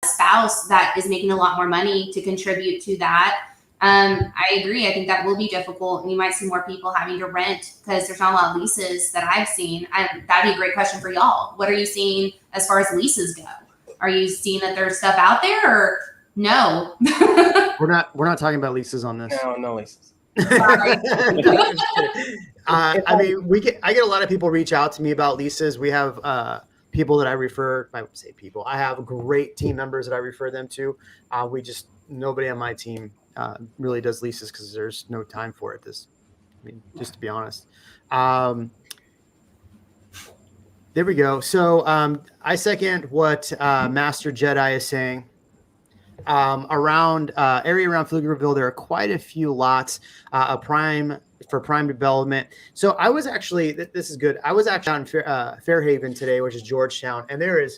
spouse that is making a lot more money to contribute to that. I agree. I think that will be difficult, and you might see more people having to rent because there's not a lot of leases that I've seen. That'd be a great question for y'all. What are you seeing as far as leases go? Are you seeing that there's stuff out there, or no? We're not talking about leases on this. No leases. I mean, I get a lot of people reach out to me about leases. We have people that I refer. I would say people. I have great team members that I refer them to. Nobody on my team really does leases because there's no time for it. Just to be honest. There we go. So I second what Master Jedi is saying. Around area around Pflugerville, there are quite a few lots of prime development. So I was actually, this is good. I was actually out in Fairhaven today, which is Georgetown, and you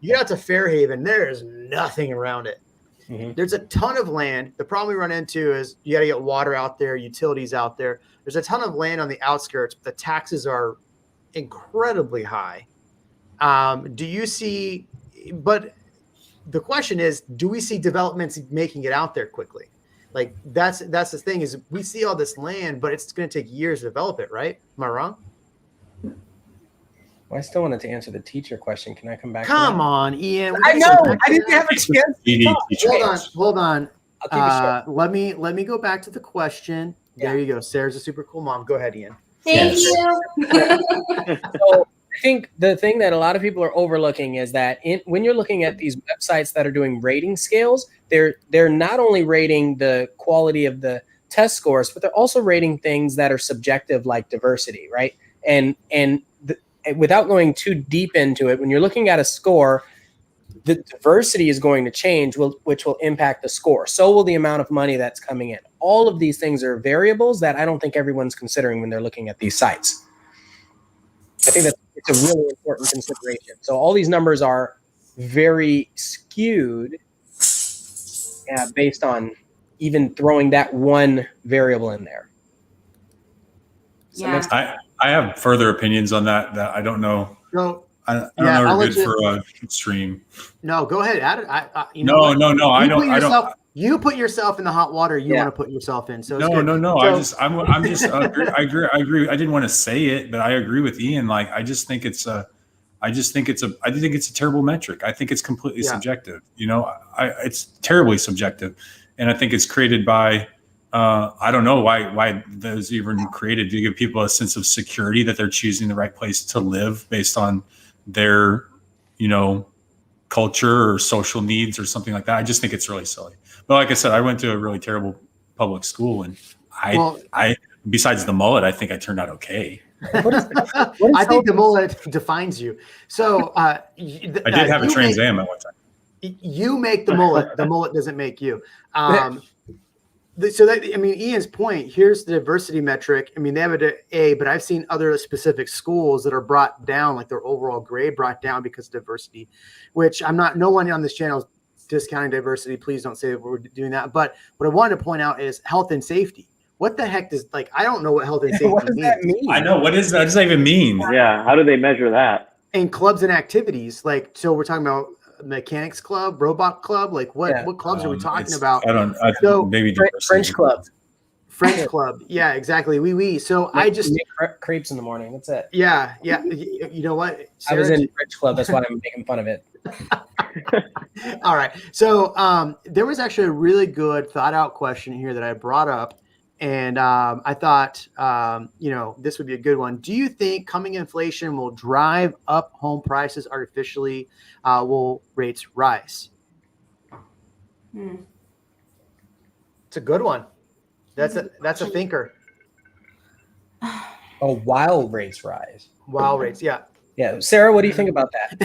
get out to Fairhaven, there is nothing around it. Mm-hmm. There's a ton of land. The problem we run into is you got to get water out there, utilities out there. There's a ton of land on the outskirts, but the taxes are incredibly high. Do you see, but the question is, do we see developments making it out there quickly? Like that's the thing is we see all this land, but it's going to take years to develop it, right? Am I wrong? Well, I still wanted to answer the teacher question. Can I come back? Come on, Ian. I know. I didn't have a chance. Hold on. I'll keep it short. Let me go back to the question. Yeah. There you go. Sarah's a super cool mom. Go ahead, Ian. Thank you. So I think the thing that a lot of people are overlooking is that when you're looking at these websites that are doing rating scales, they're not only rating the quality of the test scores, but they're also rating things that are subjective, like diversity, right? And without going too deep into it, when you're looking at a score, the diversity is going to change, which will impact the score. So will the amount of money that's coming in. All of these things are variables that I don't think everyone's considering when they're looking at these sites. I think it's a really important consideration. So all these numbers are very skewed based on even throwing that one variable in there. I have further opinions on that I don't know. No, I don't know are good for a stream. No, go ahead. No. I don't. You put yourself in the hot water you want to put yourself in. So no. So, I'm just I agree. I didn't want to say it, but I agree with Ian. Like I think it's a terrible metric. I think it's completely subjective. It's terribly subjective, and I think it's created by. I don't know why those even created to give people a sense of security that they're choosing the right place to live based on their, culture or social needs or something like that. I just think it's really silly. But like I said, I went to a really terrible public school, and I besides the mullet, I think I turned out okay. I think the mullet defines you. So I did have a Trans Am at one time. You make the mullet. The mullet doesn't make you. So Ian's point, here's the diversity metric. I mean, they have an A, but I've seen other specific schools that are brought down, like their overall grade brought down because of diversity, which no one on this channel is discounting diversity. Please don't say we're doing that. But what I wanted to point out is health and safety. What the heck I don't know what health and safety what does that mean? I know. What does that even mean? Yeah. How do they measure that? In clubs and activities, so we're talking about mechanics club, robot club, what clubs are we talking about? Maybe French club. French club. Yeah, exactly. Oui. So I just crepes in the morning. That's it. Yeah. You know what? Sarah, I was in French club. That's why I'm making fun of it. All right. So there was actually a really good thought out question here that I brought up. And I thought, this would be a good one. Do you think coming inflation will drive up home prices artificially? Will rates rise? It's a good one. That's a thinker. Oh, while rates rise. While rates, yeah. Yeah, Sarah, what do you think about that?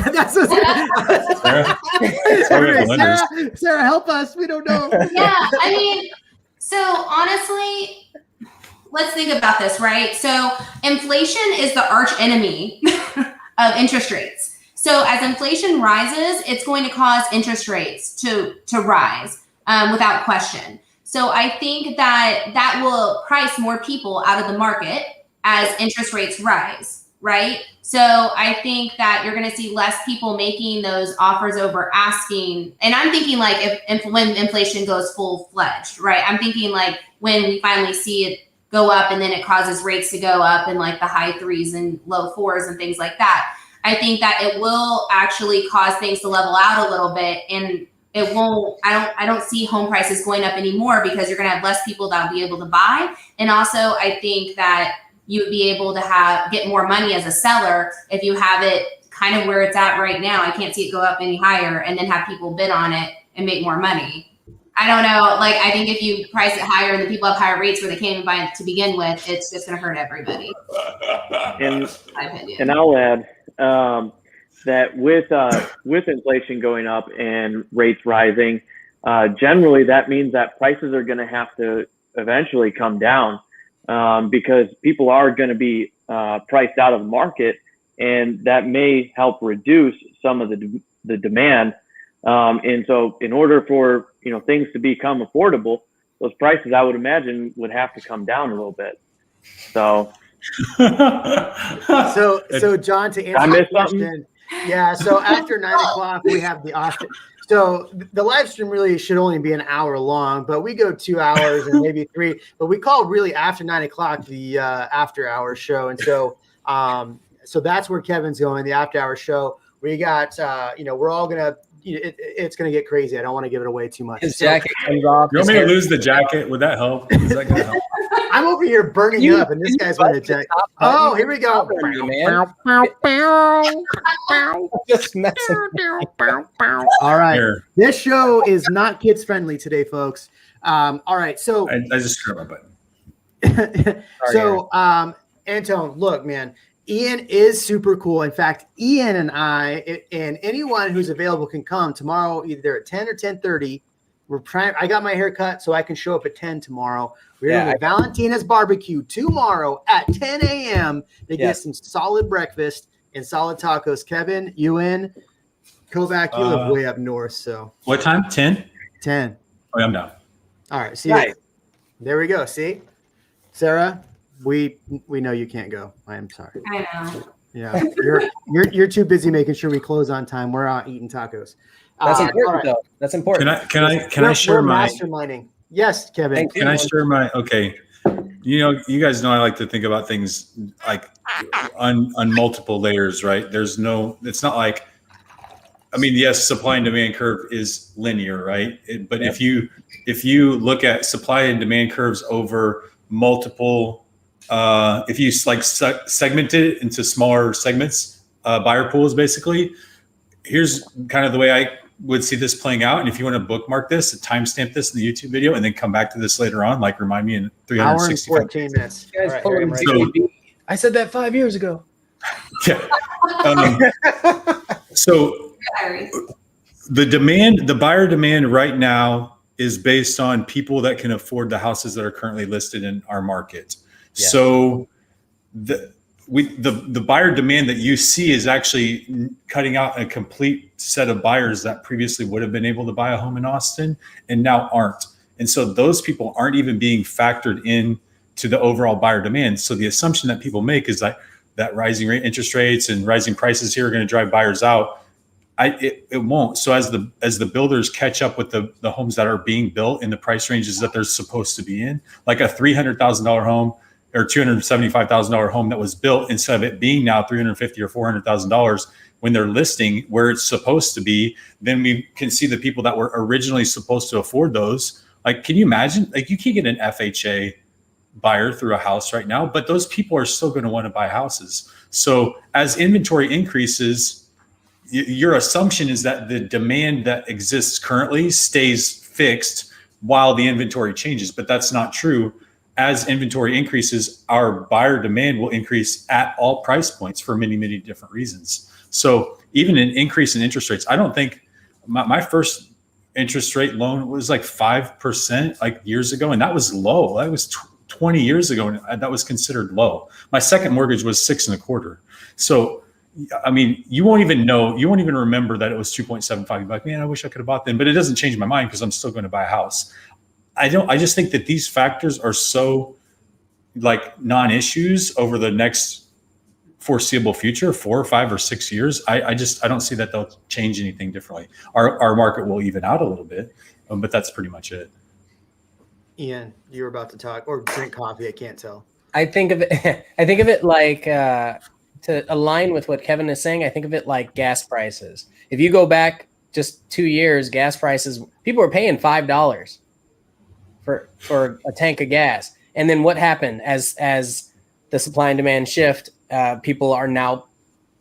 Sarah, help us. We don't know. Yeah, so honestly, let's think about this, right? So inflation is the arch enemy of interest rates. So as inflation rises, it's going to cause interest rates to rise without question. So I think that will price more people out of the market as interest rates rise. right? So I think that you're going to see less people making those offers over asking. And I'm thinking like when inflation goes full fledged, right? I'm thinking like when we finally see it go up and then it causes rates to go up in like the high 3s and low 4s and things like that. I think that it will actually cause things to level out a little bit, and it won't, I don't see home prices going up anymore because you're going to have less people that will be able to buy. And also I think that you would be able to get more money as a seller if you have it kind of where it's at right now. I can't see it go up any higher and then have people bid on it and make more money. I don't know. Like, I think if you price it higher and the people have higher rates where they can't even buy it to begin with, it's just going to hurt everybody. And my opinion. And I'll add that with inflation going up and rates rising, generally that means that prices are going to have to eventually come down because people are going to be priced out of the market, and that may help reduce some of the demand. And so in order for things to become affordable, those prices, I would imagine, would have to come down a little bit. So so John, to answer your question, yeah. So after 9 o'clock, we have the auction. So the live stream really should only be an hour long, but we go 2 hours and maybe 3. But we call really after 9 o'clock the after hour show, and so so that's where Kevin's going, the after hour show. We got we're all gonna. It's going to get crazy. I don't want to give it away too much. His jacket comes off. You want me to lose the jacket? Would that help? Is that going to help? I'm over here burning up, and this guy's wearing a jacket. Oh, here we go. Just messing. All right. Here. This show is not kids friendly today, folks. All right. So I just screwed my button. So Antone, look, man. Ian is super cool. In fact, Ian and I and anyone who's available can come tomorrow, either at 10 or 10:30. I got my hair cut so I can show up at 10 tomorrow. We're doing Valentina's barbecue tomorrow at 10 a.m. to get some solid breakfast and solid tacos. Kevin, you in? Kovac, you live way up north. So what time? 10? 10. Oh, I'm down. All right. See you. There we go. See? Sarah? We know you can't go. I am sorry. I know. Yeah, you're too busy making sure we close on time. We're out eating tacos. That's important, though. That's important. Can I share my masterminding? Yes, Kevin. Can I share my? Okay, you guys know I like to think about things like on multiple layers, right? It's not like, I mean, yes, supply and demand curve is linear, right? But if you look at supply and demand curves over multiple. If you segment it into smaller segments, buyer pools, basically, here's kind of the way I would see this playing out. And if you want to bookmark this, timestamp this in the YouTube video, and then come back to this later on, like remind me in 365 hour and 14 minutes. I said that 5 years ago. Yeah. So the buyer demand right now is based on people that can afford the houses that are currently listed in our market. Yeah. So the buyer demand that you see is actually cutting out a complete set of buyers that previously would have been able to buy a home in Austin and now aren't. And so those people aren't even being factored in to the overall buyer demand. So the assumption that people make is that rising interest rates and rising prices here are going to drive buyers out. It won't. So as the builders catch up with the homes that are being built in the price ranges that they're supposed to be in, like a $300,000 home or $275,000 home that was built, instead of it being now $350,000 or $400,000 when they're listing where it's supposed to be, then we can see the people that were originally supposed to afford those. Like, can you imagine? Like, you can't get an FHA buyer through a house right now, but those people are still going to want to buy houses. So as inventory increases, your assumption is that the demand that exists currently stays fixed while the inventory changes, but that's not true. As inventory increases, our buyer demand will increase at all price points for many, many different reasons. So even an increase in interest rates, I don't think my first interest rate loan was like 5% like years ago, and that was low. That was 20 years ago, and that was considered low. My second mortgage was 6.25%. So, I mean, you won't even remember that it was 2.75. You're like, man, I wish I could have bought then, but it doesn't change my mind because I'm still going to buy a house. I just think that these factors are so like non-issues over the next foreseeable future, 4 or 5 or 6 years, I don't see that they'll change anything differently. Our market will even out a little bit, but that's pretty much it. Ian, you were about to talk or drink coffee. I can't tell. I think of it like to align with what Kevin is saying. I think of it like gas prices. If you go back just 2 years, gas prices, people were paying $5 for a tank of gas. And then what happened as the supply and demand shift? People are now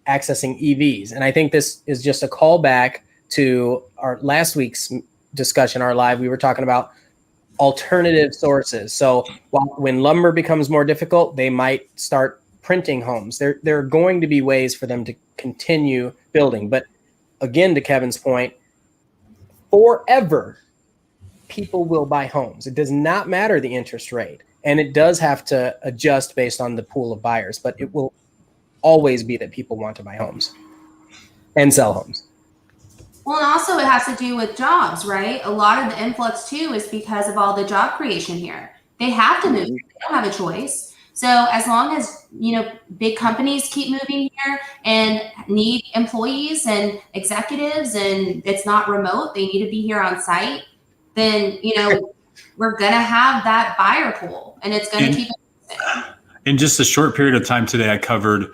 accessing EVs, and I think this is just a callback to our last week's discussion. Our live, we were talking about alternative sources. So when lumber becomes more difficult, they might start printing homes. There are going to be ways for them to continue building. But again, to Kevin's point, forever, people will buy homes. It does not matter the interest rate. And it does have to adjust based on the pool of buyers. But it will always be that people want to buy homes and sell homes. Well, and also it has to do with jobs, right? A lot of the influx too is because of all the job creation here. They have to move. They don't have a choice. So as long as, big companies keep moving here and need employees and executives, and it's not remote, they need to be here on site, then, we're going to have that buyer pool, and it's going to keep it. In just a short period of time today, I covered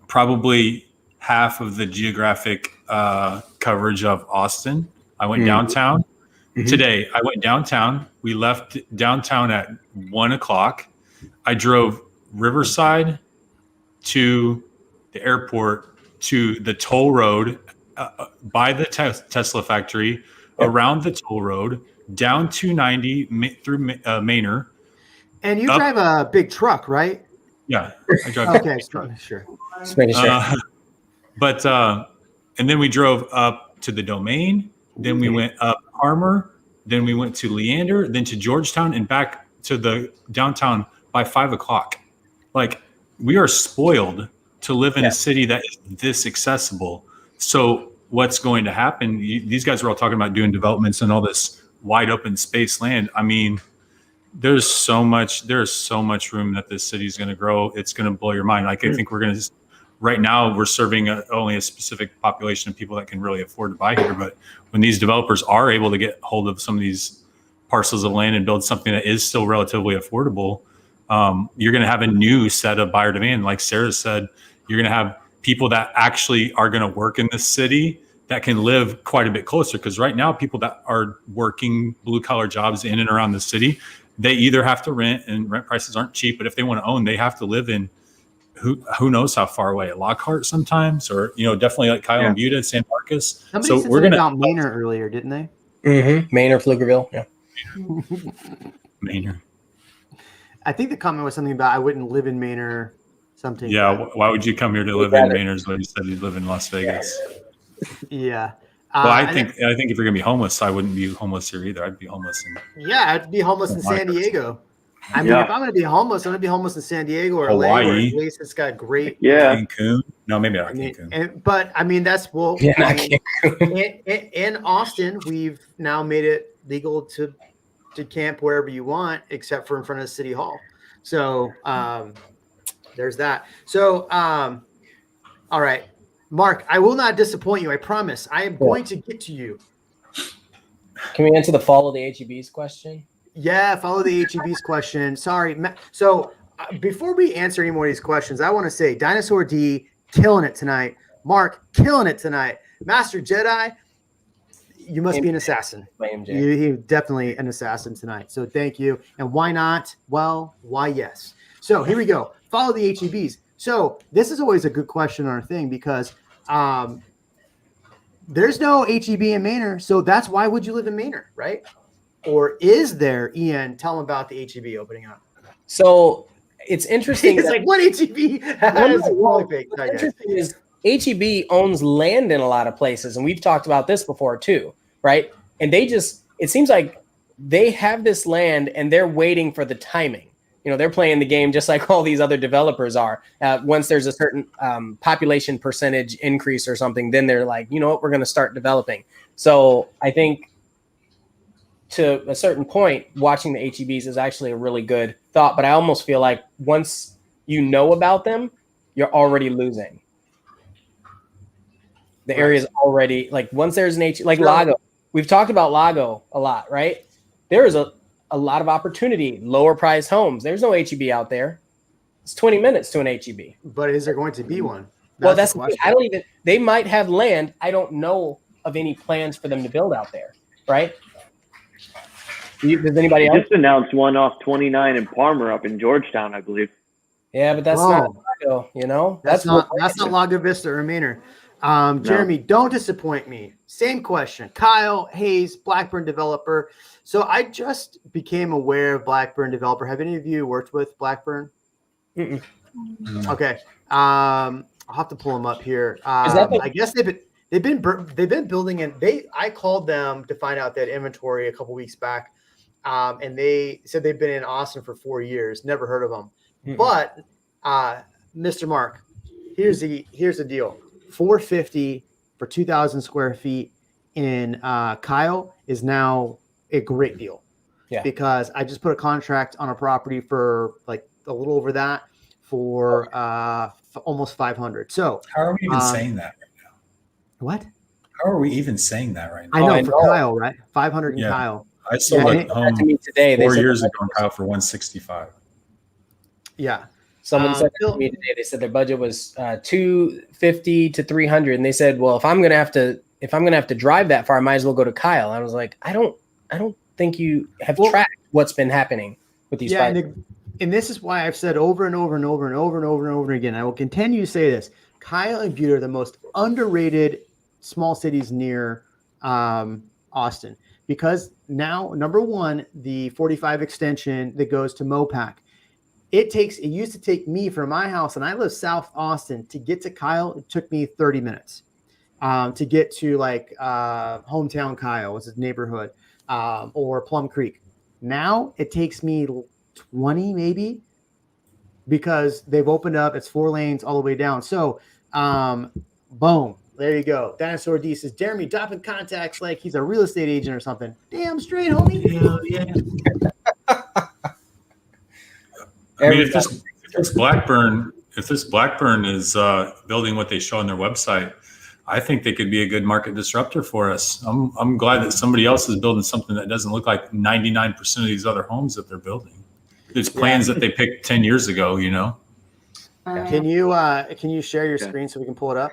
probably half of the geographic coverage of Austin. I went downtown. Today, I went downtown. We left downtown at 1:00. I drove Riverside to the airport, to the toll road, by the Tesla factory, around the toll road, down 290 through Manor. And you drive a big truck, right? Yeah, I drive. Okay, sure. But and then we drove up to the Domain. Then we went up Harmer. Then we went to Leander. Then to Georgetown and back to the downtown by 5:00. Like, we are spoiled to live in a city that is this accessible. So what's going to happen? These guys are all talking about doing developments and all this wide open space land. I mean, there's so much room that this city is going to grow. It's going to blow your mind. Like, I think we're going to, right now we're serving only a specific population of people that can really afford to buy here. But when these developers are able to get hold of some of these parcels of land and build something that is still relatively affordable, you're going to have a new set of buyer demand. Like Sarah said, you're going to have people that actually are going to work in this city that can live quite a bit closer. Because right now, people that are working blue collar jobs in and around the city, they either have to rent, and rent prices aren't cheap, but if they want to own, they have to live in who knows how far away, Lockhart sometimes, or definitely like Kyle and Buda, San Marcos. Somebody said something about Manor earlier, didn't they? Manor, Pflugerville, yeah. Manor. I think the comment was something about I wouldn't live in Manor. Something. Yeah, why would you come here to live in Manor? When you said you'd live in Las Vegas. Yeah. Well, I think if you're gonna be homeless, I wouldn't be homeless here either. I'd be homeless I'd be homeless in San Diego. I mean, if I'm gonna be homeless, I'm gonna be homeless in San Diego or Hawaii. LA, or a place that's got great. Cancun. No, maybe not Cancun. But I mean, that's in Austin, we've now made it legal to camp wherever you want, except for in front of City Hall. So there's that. So all right, Mark, I will not disappoint you. I promise. I am going to get to you. Can we answer the follow the HEB's question? Yeah, follow the HEB's question. Sorry. So before we answer any more of these questions, I want to say Dinosaur D, killing it tonight. Mark, killing it tonight. Master Jedi, you must be an assassin. You're definitely an assassin tonight. So thank you. And why not? Well, why yes. So here we go. Follow the HEBs. So this is always a good question on our thing because there's no HEB in Manor. So that's why would you live in Manor, right? Or is there, Ian? Tell them about the HEB opening up. So it's interesting. It's like, what HEB has? What's interesting is HEB owns land in a lot of places. And we've talked about this before too, right? And it seems like they have this land and they're waiting for the timing. They're playing the game just like all these other developers are. Once there's a certain population percentage increase or something, then they're like, you know what, we're going to start developing. So I think to a certain point, watching the HEBs is actually a really good thought. But I almost feel like once you know about them, you're already losing. The area is already like once there's an like Lago. We've talked about Lago a lot, right? There is a lot of opportunity, lower priced homes. There's no HEB out there. It's 20 minutes to an HEB. But is there going to be one? That's the question. I don't even. They might have land. I don't know of any plans for them to build out there, right? Does anybody else? Just announced one off 29 in Palmer up in Georgetown, I believe. Yeah, but that's not Lago, you know. That's not Lago Vista or Manor. Jeremy, don't disappoint me. Same question. Kyle Hayes, Blackburn developer. So I just became aware of Blackburn developer. Have any of you worked with Blackburn? Mm-mm. Okay. I'll have to pull them up here. I guess they've been building and I called them to find out that inventory a couple weeks back. And they said they've been in Austin for 4 years. Never heard of them. Mm-mm. But Mr. Mark, here's the deal. $450 for 2,000 square feet in Kyle is now a great deal. Yeah. Because I just put a contract on a property for like a little over that for almost 500. So how are we even saying that right now? What? How are we even saying that right now? I know for Kyle, right? 500 in Kyle. I sold a home today. 4 years ago in Kyle for 165. Yeah. Someone said to me today, they said their budget was 250 to 300, and they said, "Well, if I'm gonna have to drive that far, I might as well go to Kyle." I was like, I don't think you have tracked what's been happening with these. Yeah, and this is why I've said over and over and over and over and over and over again. I will continue to say this: Kyle and Butte are the most underrated small cities near Austin because now, number one, the 45 extension that goes to Mopac. It used to take me from my house, and I live South Austin, to get to Kyle. It took me 30 minutes to get to like hometown Kyle, was his neighborhood, or Plum Creek. Now it takes me 20 maybe because they've opened up. It's 4 lanes all the way down. So boom, there you go. Dinosaur D says, Jeremy, dropping contacts like he's a real estate agent or something. Damn straight, homie. Hell yeah. I mean, if this Blackburn is building what they show on their website, I think they could be a good market disruptor for us. I'm glad that somebody else is building something that doesn't look like 99% of these other homes that they're building. It's plans that they picked 10 years ago, you know. Can you share your screen so we can pull it up?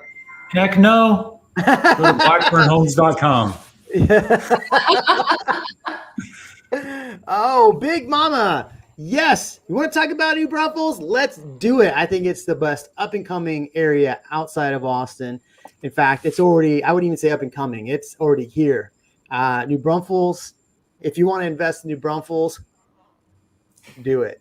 Heck no. Go to blackburnhomes.com. Oh, Big Mama. Yes. You want to talk about New Braunfels? Let's do it. I think it's the best up and coming area outside of Austin. In fact, it's already, I wouldn't even say up and coming. It's already here. New Braunfels. If you want to invest in New Braunfels, do it.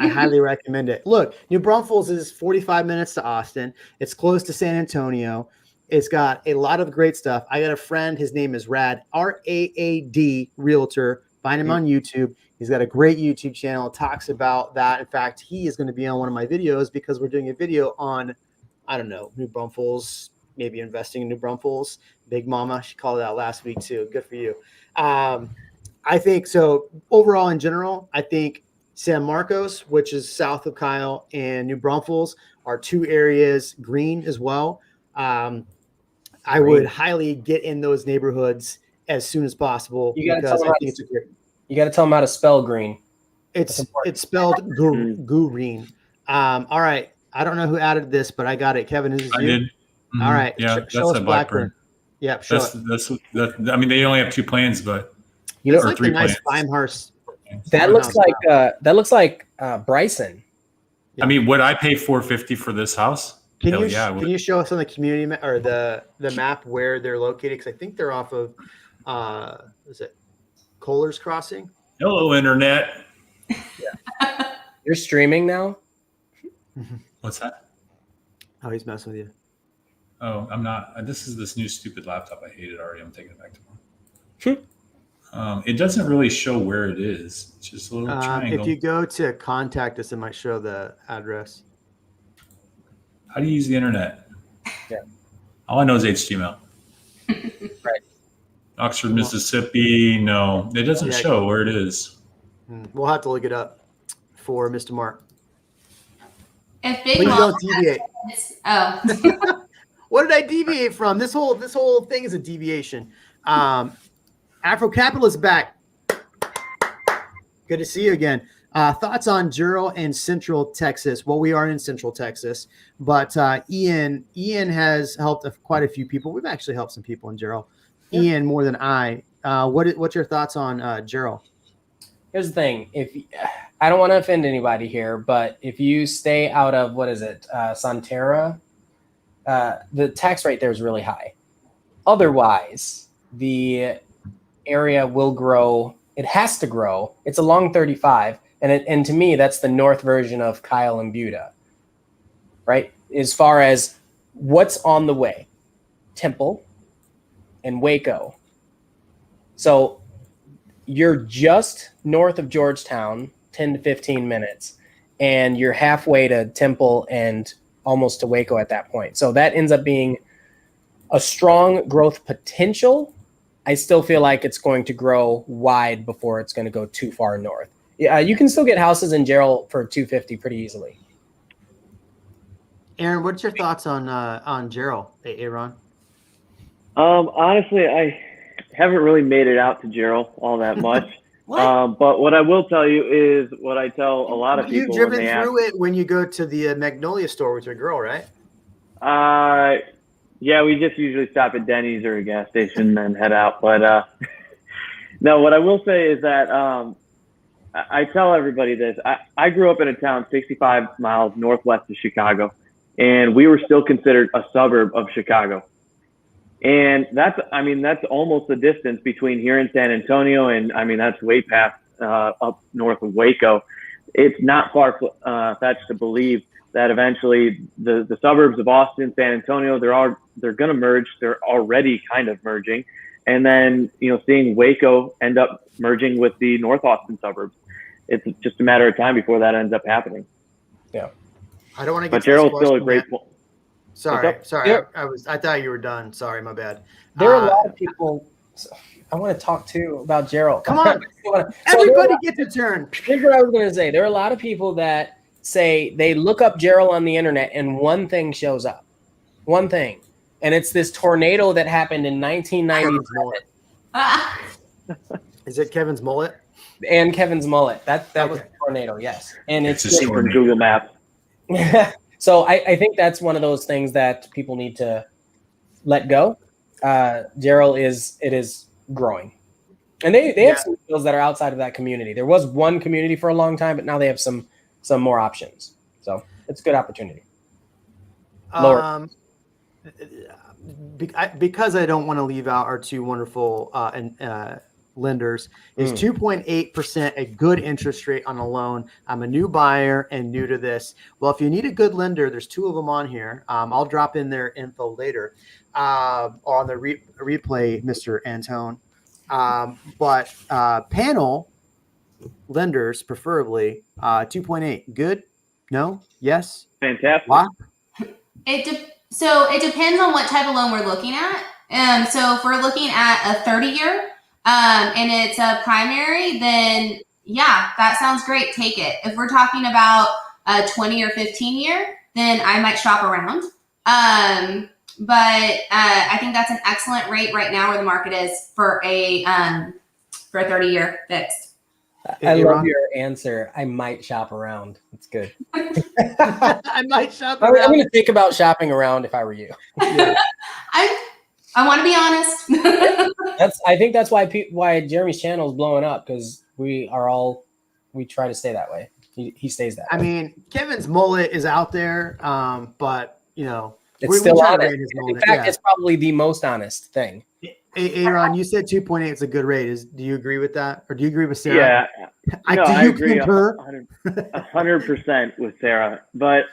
I highly recommend it. Look, New Braunfels is 45 minutes to Austin. It's close to San Antonio. It's got a lot of great stuff. I got a friend. His name is Rad, R-A-A-D, Realtor. Find him on YouTube. He's got a great YouTube channel. Talks about that. In fact, he is going to be on one of my videos because we're doing a video on, I don't know, New Braunfels, maybe investing in New Braunfels. Big Mama, she called it out last week too. Good for you. I think so. Overall, in general, I think San Marcos, which is south of Kyle, and New Braunfels are 2 areas, green as well. I would highly get in those neighborhoods as soon as possible because I think it's a great. You got to tell them how to spell green. It's spelled green. All right. I don't know who added this, but I got it. Kevin, this is you. I did. Mm-hmm. All right. Yeah, show us Blackburn. Yeah, show it. I mean, they only have 2 plans, but it's like a nice Farmhouse. That looks like Bryson. Yeah. I mean, would I pay $450 for this house? Can you show us on the community or the map where they're located? Because I think they're off of is it Kohler's Crossing? Hello, internet. Yeah. You're streaming now? What's that? Oh, he's messing with you. Oh, I'm not. This is this new stupid laptop. I hate it already. I'm taking it back tomorrow. It doesn't really show where it is. It's just a little triangle. If you go to contact us, it might show the address. How do you use the internet? Yeah. All I know is HTML. Right. Oxford, Mississippi. No, it doesn't show where it is. We'll have to look it up for Mr. Mark. If Big Please Mom don't deviate. oh. What did I deviate from? This whole thing is a deviation. Afro-capitalist back. Good to see you again. Thoughts on Juro and Central Texas? Well, we are in Central Texas, but Ian has helped quite a few people. We've actually helped some people in Juro. Yeah. Ian more than I. What's your thoughts on Juro? Here's the thing. I don't want to offend anybody here, but if you stay out of Sonterra, the tax rate there is really high. Otherwise, the area will grow. It has to grow. It's along 35, and to me, that's the north version of Kyle and Buda, right? As far as what's on the way, Temple and Waco. So you're just north of Georgetown, 10 to 15 minutes, and you're halfway to Temple and almost to Waco at that point. So that ends up being a strong growth potential. I still feel like it's going to grow wide before it's going to go too far north. Yeah, you can still get houses in Gerald for $250 pretty easily. Aaron, what's your thoughts on Gerald? Aaron? Honestly, I haven't really made it out to Gerald all that much. But what I will tell you is what I tell a lot of people. You've driven through it when you go to the Magnolia store with your girl, right? Yeah, we just usually stop at Denny's or a gas station and then head out. But no, what I will say is that I tell everybody this. I grew up in a town 65 miles northwest of Chicago, and we were still considered a suburb of Chicago. And that's almost the distance between here in San Antonio and, that's way past up north of Waco. It's not far-fetched to believe that eventually the suburbs of Austin, San Antonio, they're going to merge. They're already kind of merging. And then, seeing Waco end up merging with the North Austin suburbs. It's just a matter of time before that ends up happening. Yeah. I don't want to get But Gerald's still a great point. Sorry. Yep. I thought you were done. Sorry, my bad. There are a lot of people I want to talk too about Gerald. Come on. Everybody gets a turn. Here's what I was going to say. There are a lot of people that say they look up Gerald on the internet and one thing shows up. One thing. And it's this tornado that happened in 1997. Is it Kevin's mullet? And Kevin's mullet. That was a tornado, yes. And it's just from Google Maps. So I think that's one of those things that people need to let go. Gerald is growing. And they have some deals that are outside of that community. There was one community for a long time, but now they have some more options. So it's a good opportunity. Because I don't want to leave out our two wonderful lenders, is 2.8% a good interest rate on a loan? I'm a new buyer and new to this. Well, if you need a good lender, there's two of them on here. I'll drop in their info later or on the replay, Mr. Antone. But panel lenders, preferably 2.8. Good? No? Yes? Fantastic. Wow. So it depends on what type of loan we're looking at. So if we're looking at a 30-year and it's a primary, then yeah, that sounds great. Take it. If we're talking about a 20 or 15-year, then I might shop around. But I think that's an excellent rate right now where the market is for a 30-year fixed. I love your answer. I might shop around. It's good. I might shop around. I'm going to think about shopping around if I were you. Yeah. I want to be honest. I think that's why Jeremy's channel is blowing up, because we try to stay that way. He stays that way. I mean, Kevin's mullet is out there, but it's still honest. In fact, it's probably the most honest thing. Aaron, you said 2.8 is a good rate. Do you agree with that, or do you agree with Sarah? Yeah, I agree 100% with Sarah. But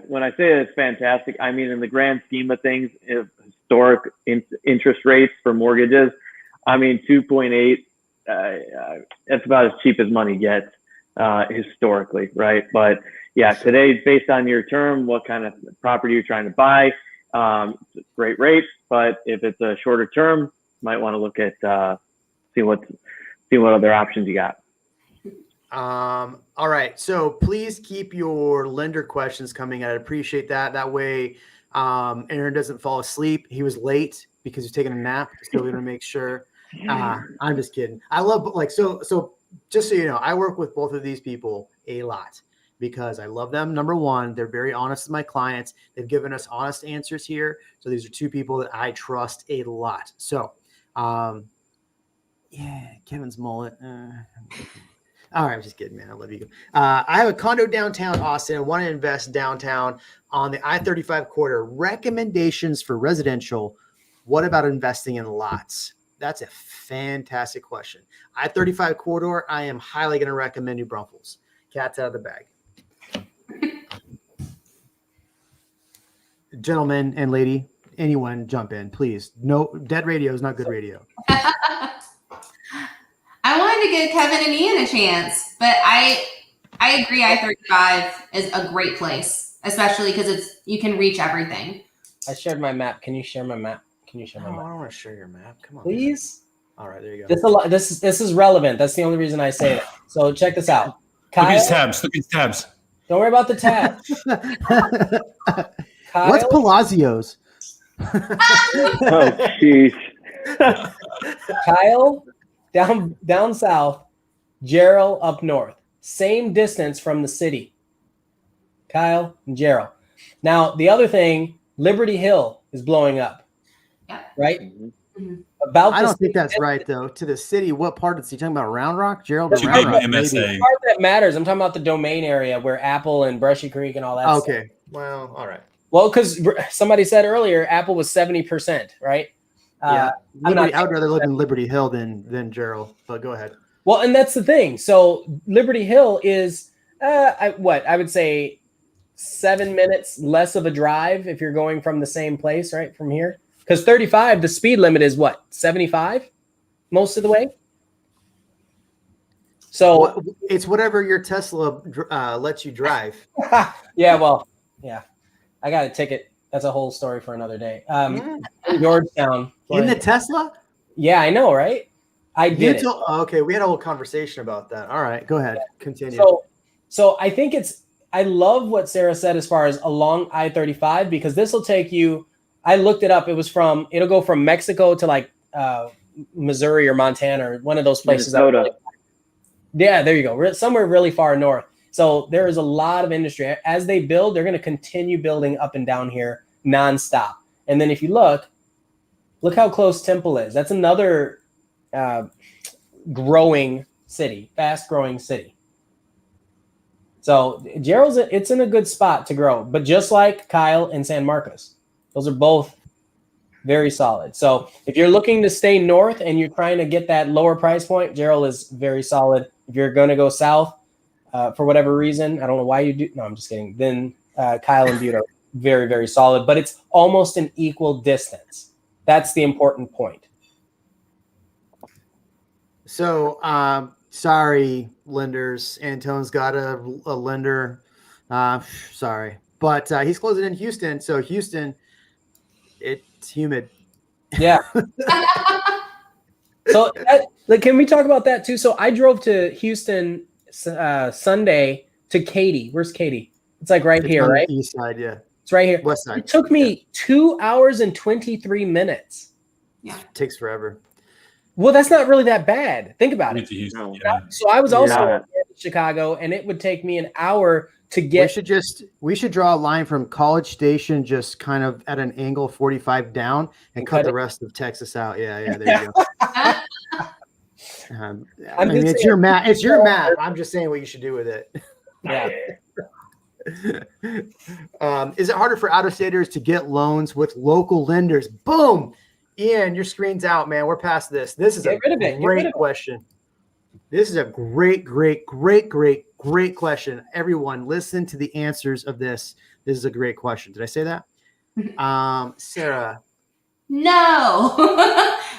when I say it's fantastic, I mean in the grand scheme of things, if historic interest rates for mortgages, 2.8. That's about as cheap as money gets historically, right? But yeah, today, based on your term, what kind of property you're trying to buy, it's great rates. But if it's a shorter term, you might want to look at see what other options you got. All right. So please keep your lender questions coming. I'd appreciate that. That way, Aaron doesn't fall asleep. He was late because he's taking a nap. So we're gonna make sure. I'm just kidding. I love so just so you know, I work with both of these people a lot because I love them. Number one, they're very honest with my clients. They've given us honest answers here. So these are two people that I trust a lot. So, yeah, Kevin's mullet. All right, I'm just kidding, man. I love you. I have a condo downtown Austin. I want to invest downtown on the I-35 corridor. Recommendations for residential. What about investing in lots? That's a fantastic question. I-35 corridor, I am highly going to recommend New Braunfels. Cat's out of the bag. Gentlemen and lady, anyone jump in, please. No, dead radio is not good radio. I wanted to give Kevin and Ian a chance, but I agree. I-35 is a great place, especially because you can reach everything. I shared my map. Can you share my map? Can you share my map? I don't want to share your map. Come on, please. Man. All right, there you go. This is relevant. That's the only reason I say it. So check this out. Kyle, look at his tabs. Look at his tabs. Don't worry about the tabs. Kyle, what's Palazzio's? Oh, jeez. Kyle down south, Gerald up north. Same distance from the city. Kyle and Gerald. Now, the other thing, Liberty Hill is blowing up. Yeah. Right? Mm-hmm. I don't think that's right, though. To the city, what part is he talking about? Round Rock? Gerald? Too Round big Rock, MSA. The part that matters. I'm talking about the domain area where Apple and Brushy Creek and all that stuff. Okay. Well, all right. Well, because somebody said earlier, Apple was 70%, right? Yeah. I would rather live in in Liberty Hill than Gerald, but go ahead. Well, and that's the thing. So Liberty Hill is, I would say 7 minutes less of a drive if you're going from the same place, right, from here. Because 35, the speed limit is what, 75 most of the way? So it's whatever your Tesla lets you drive. yeah, well, yeah. I got a ticket. That's a whole story for another day. In Georgetown. In the Tesla? Yeah, I know, right? I did. Okay, we had a whole conversation about that. All right, go ahead. Continue. So I think I love what Sarah said as far as along I-35 because this will take you. I looked it up. It'll go from Mexico to like Missouri or Montana or one of those places. Yeah, there you go. Somewhere really far north. So there is a lot of industry. As they build, they're going to continue building up and down here nonstop. And then if you look how close Temple is. That's another growing city, fast-growing city. So Gerald's, it's in a good spot to grow. But just like Kyle and San Marcos, those are both very solid. So if you're looking to stay north and you're trying to get that lower price point, Gerald is very solid. If you're going to go south for whatever reason, I don't know why you do. No, I'm just kidding. Then Kyle and Butte are very, very solid. But it's almost an equal distance. That's the important point. So, sorry, lenders. Antone's got a lender. Sorry. But he's closing in Houston. So, Houston, it's humid. Yeah. So, can we talk about that too? So, I drove to Houston Sunday to Katy. Where's Katy? It's like right here, right? East side, yeah. It's right here. West side. It took me 2 hours and 23 minutes. Yeah. It takes forever. Well, that's not really that bad. Think about it. Houston, yeah. So I was also in Chicago, and it would take me an hour to get. We should draw a line from College Station, just kind of at an angle 45 down, and cut the rest of Texas out. Yeah, there you go. I mean, it's your map. It's your map. I'm just saying what you should do with it. Yeah. Is it harder for out-of-staters to get loans with local lenders? Boom. Ian, your screen's out, man. We're past this. This is a great question. This is a great question. Everyone, listen to the answers of this. This is a great question. Did I say that? Sarah. No,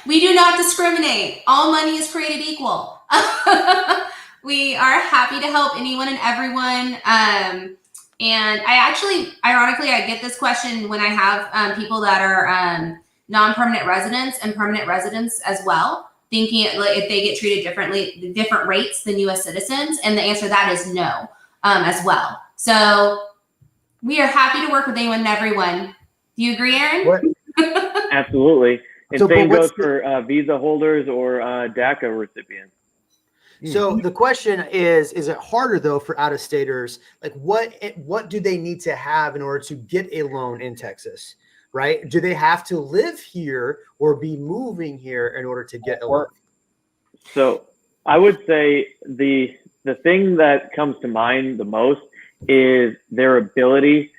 we do not discriminate. All money is created equal. We are happy to help anyone and everyone. And I actually, ironically, I get this question when I have people that are non-permanent residents and permanent residents as well. thinking like if they get treated differently, different rates than U.S. citizens? And the answer to that is no, as well. So we are happy to work with anyone and everyone. Do you agree, Aaron? What? Absolutely. And So, same but what's goes for visa holders or DACA recipients. So the question is it harder though for out-of-staters? Like what do they need to have in order to get a loan in Texas, right? Do they have to live here or be moving here in order to get a loan? So I would say the thing that comes to mind the most is their ability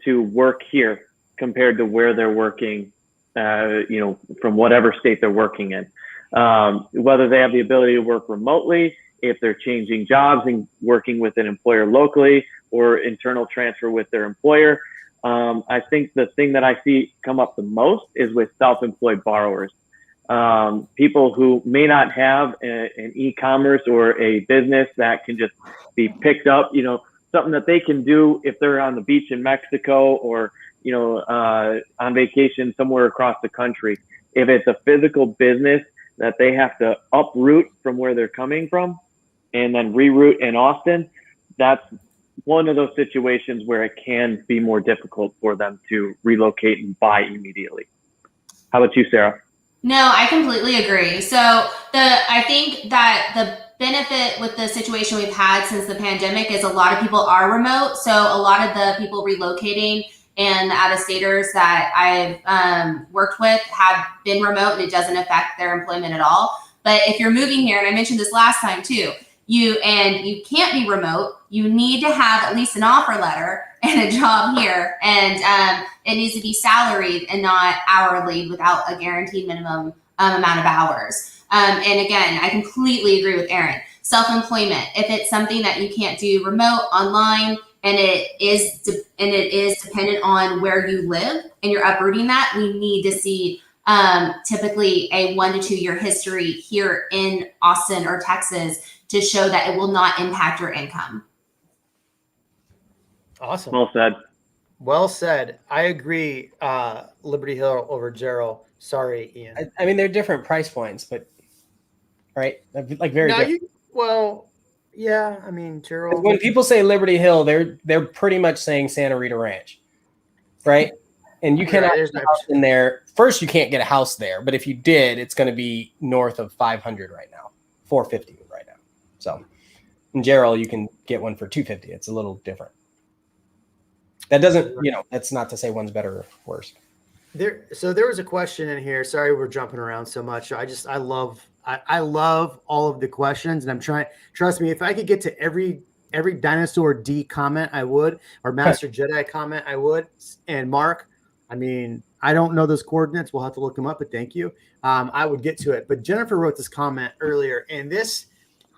to work here compared to where they're working, from whatever state they're working in. Whether they have the ability to work remotely, if they're changing jobs and working with an employer locally, or internal transfer with their employer. I think the thing that I see come up the most is with self-employed borrowers. People who may not have an e-commerce or a business that can just be picked up, something that they can do if they're on the beach in Mexico or, on vacation somewhere across the country. If it's a physical business that they have to uproot from where they're coming from and then reroute in Austin, that's one of those situations where it can be more difficult for them to relocate and buy immediately. How about you, Sarah? No, I completely agree. So I think that the benefit with the situation we've had since the pandemic is a lot of people are remote. So a lot of the people relocating and the out-of-staters that I've worked with have been remote, and it doesn't affect their employment at all. But if you're moving here, and I mentioned this last time too, you can't be remote, you need to have at least an offer letter and a job here, and it needs to be salaried and not hourly without a guaranteed minimum amount of hours. And again, I completely agree with Aaron. Self-employment, if it's something that you can't do remote, online, and it is dependent on where you live and you're uprooting that, we need to see typically a 1 to 2 year history here in Austin or Texas to show that it will not impact your income. Awesome. Well said. Well said. I agree. Liberty Hill over Gerald. Sorry, Ian. I mean, they're different price points, but right, like very different. Yeah. I mean, Gerald. When people say Liberty Hill, they're pretty much saying Santa Rita Ranch, right? And you cannot get a house in there. First, you can't get a house there, but if you did, it's going to be north of 500 right now, 450 right now. So, in Gerald, you can get one for 250. It's a little different. That doesn't, that's not to say one's better or worse. So there was a question in here. Sorry, we're jumping around so much. I love all of the questions, and I'm trying. Trust me, if I could get to every Dinosaur D comment, I would, or Master Jedi comment, I would. And Mark, I mean, I don't know those coordinates. We'll have to look them up, but thank you. I would get to it. But Jennifer wrote this comment earlier, and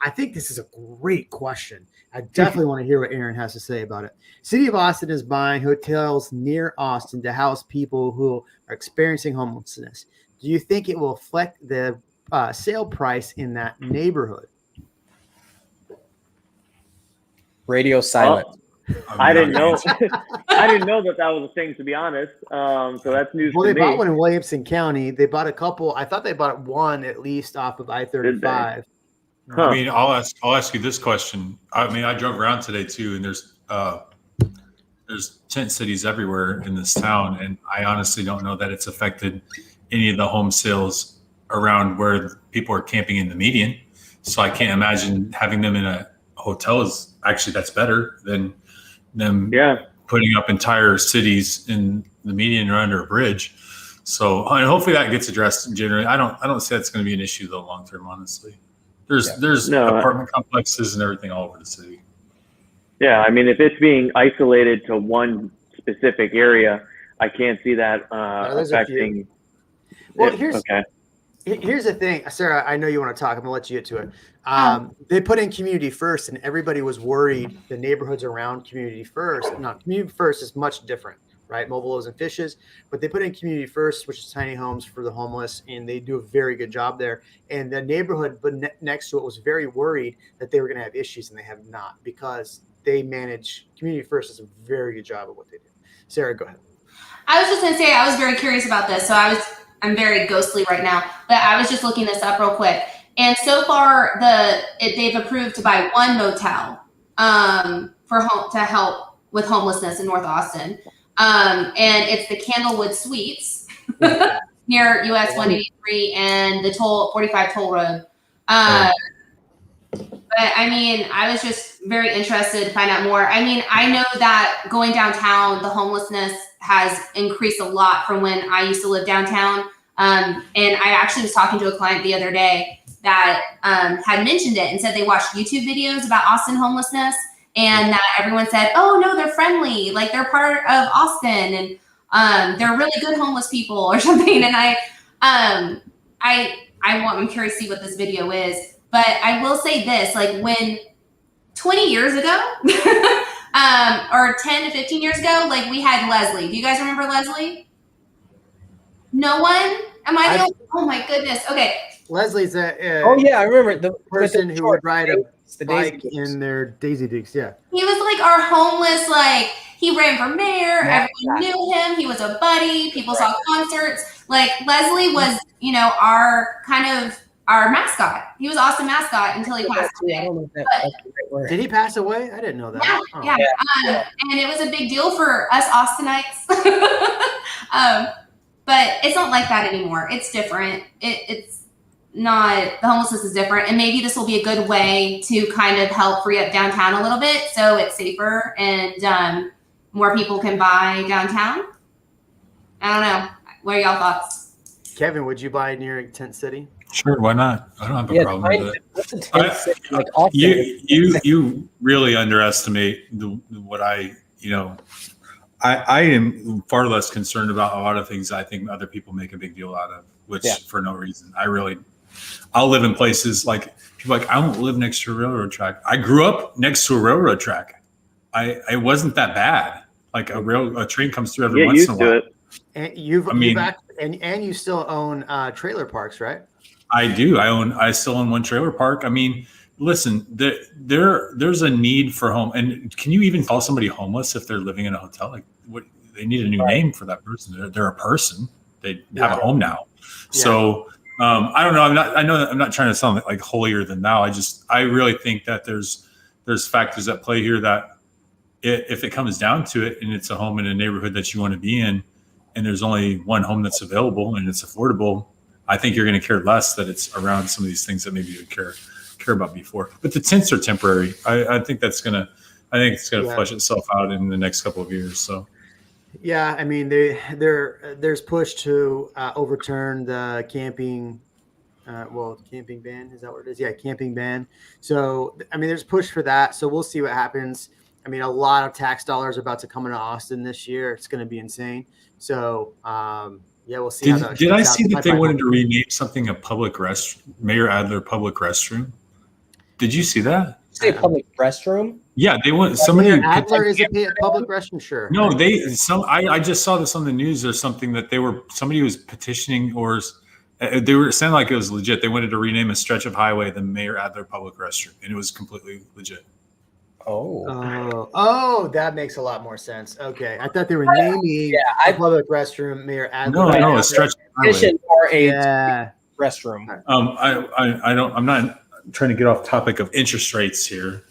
I think this is a great question. I definitely want to hear what Aaron has to say about it. City of Austin is buying hotels near Austin to house people who are experiencing homelessness. Do you think it will affect the sale price in that neighborhood? Radio silent. I didn't know. I didn't know that was a thing, to be honest. So that's news to me. Well, they bought one in Williamson County. They bought a couple. I thought they bought one at least off of I-35. Huh. I mean, I'll ask you this question. I mean, I drove around today too, and there's tent cities everywhere in this town, and I honestly don't know that it's affected any of the home sales around where people are camping in the median. So I can't imagine having them in a hotel that's better than them putting up entire cities in the median or under a bridge. So hopefully that gets addressed. Generally, I don't see that's going to be an issue though long term. Honestly, there's apartment complexes and everything all over the city. Yeah, I mean, if it's being isolated to one specific area, I can't see that affecting. Well, here's the thing, Sarah. I know you want to talk. I'm gonna let you get to it. They put in community first, and everybody was worried the neighborhoods around community first. Now, community first is much different, right? Mobile Loaves and Fishes, but they put in community first, which is tiny homes for the homeless, and they do a very good job there. And the neighborhood next to it was very worried that they were going to have issues, and they have not, because they manage. Community first does a very good job of what they do. Sarah, go ahead. I was just going to say, I was very curious about this. So I I'm very ghostly right now, but I was just looking this up real quick. And so far, they've approved to buy one motel to help with homelessness in North Austin. And it's the Candlewood Suites near US 183 and the 45 toll road. But I mean, I was just very interested to find out more. I mean, I know that going downtown, the homelessness has increased a lot from when I used to live downtown. And I actually was talking to a client the other day that had mentioned it and said they watched YouTube videos about Austin homelessness, and that everyone said, "Oh no, they're friendly, like they're part of Austin, and they're really good homeless people or something." And I'm curious to see what this video is. But I will say this, like when 20 years ago, or 10 to 15 years ago, like we had Leslie. Do you guys remember Leslie? No one? Oh my goodness. Okay. Leslie's oh yeah, I remember the person who would ride a the bike in their Daisy Dukes. Yeah. He was like our homeless, like he ran for mayor. Everyone knew him. He was a buddy. People saw concerts. Like Leslie was, our mascot. He was Austin mascot until he passed away. I don't know if that's the right word. Did he pass away? I didn't know that. Yeah, yeah. And it was a big deal for us Austinites. But it's not like that anymore. It's different. It's not, the homelessness is different. And maybe this will be a good way to kind of help free up downtown a little bit so it's safer and more people can buy downtown. I don't know. What are y'all thoughts? Kevin, would you buy near Tent City? Sure, why not? I don't have a problem with it. What's a tent city? Like Austin? You really underestimate what I am far less concerned about a lot of things I think other people make a big deal out of, which for no reason. I'll live in places like people like, I won't live next to a railroad track. I grew up next to a railroad track. I wasn't that bad. Like a train comes through every once in a while. And you still own trailer parks, right? I do. I still own one trailer park. I mean, listen, there's a need for home. And can you even call somebody homeless if they're living in a hotel? Like, what, they need a new name for that person. They're a person. They have a home now. Yeah. So I don't know. I'm not trying to sound like holier than thou. I really think that there's factors at play here that if it comes down to it and it's a home in a neighborhood that you want to be in, and there's only one home that's available and it's affordable, I think you're going to care less that it's around some of these things that maybe you would care about before. But the tents are temporary. I think it's going to flesh itself out in the next couple of years. So, yeah, I mean, there's push to overturn the camping ban. Is that what it is? Yeah, camping ban. So, I mean, there's push for that. So we'll see what happens. I mean, a lot of tax dollars are about to come into Austin this year. It's going to be insane. So, we'll see. Did I see that they wanted to rename something a public restroom, Mayor Adler public restroom? Did you see that? Say public restroom? Yeah, they want somebody. Mayor Adler is a public restroom, sure. No, I just saw this on the news or something that somebody was petitioning, or they were saying like it was legit. They wanted to rename a stretch of highway the Mayor Adler public restroom, and it was completely legit. Oh, that makes a lot more sense. Okay, I thought they were naming a public restroom Mayor Adler. No, a stretch petition for a restroom. I'm not trying to get off topic of interest rates here.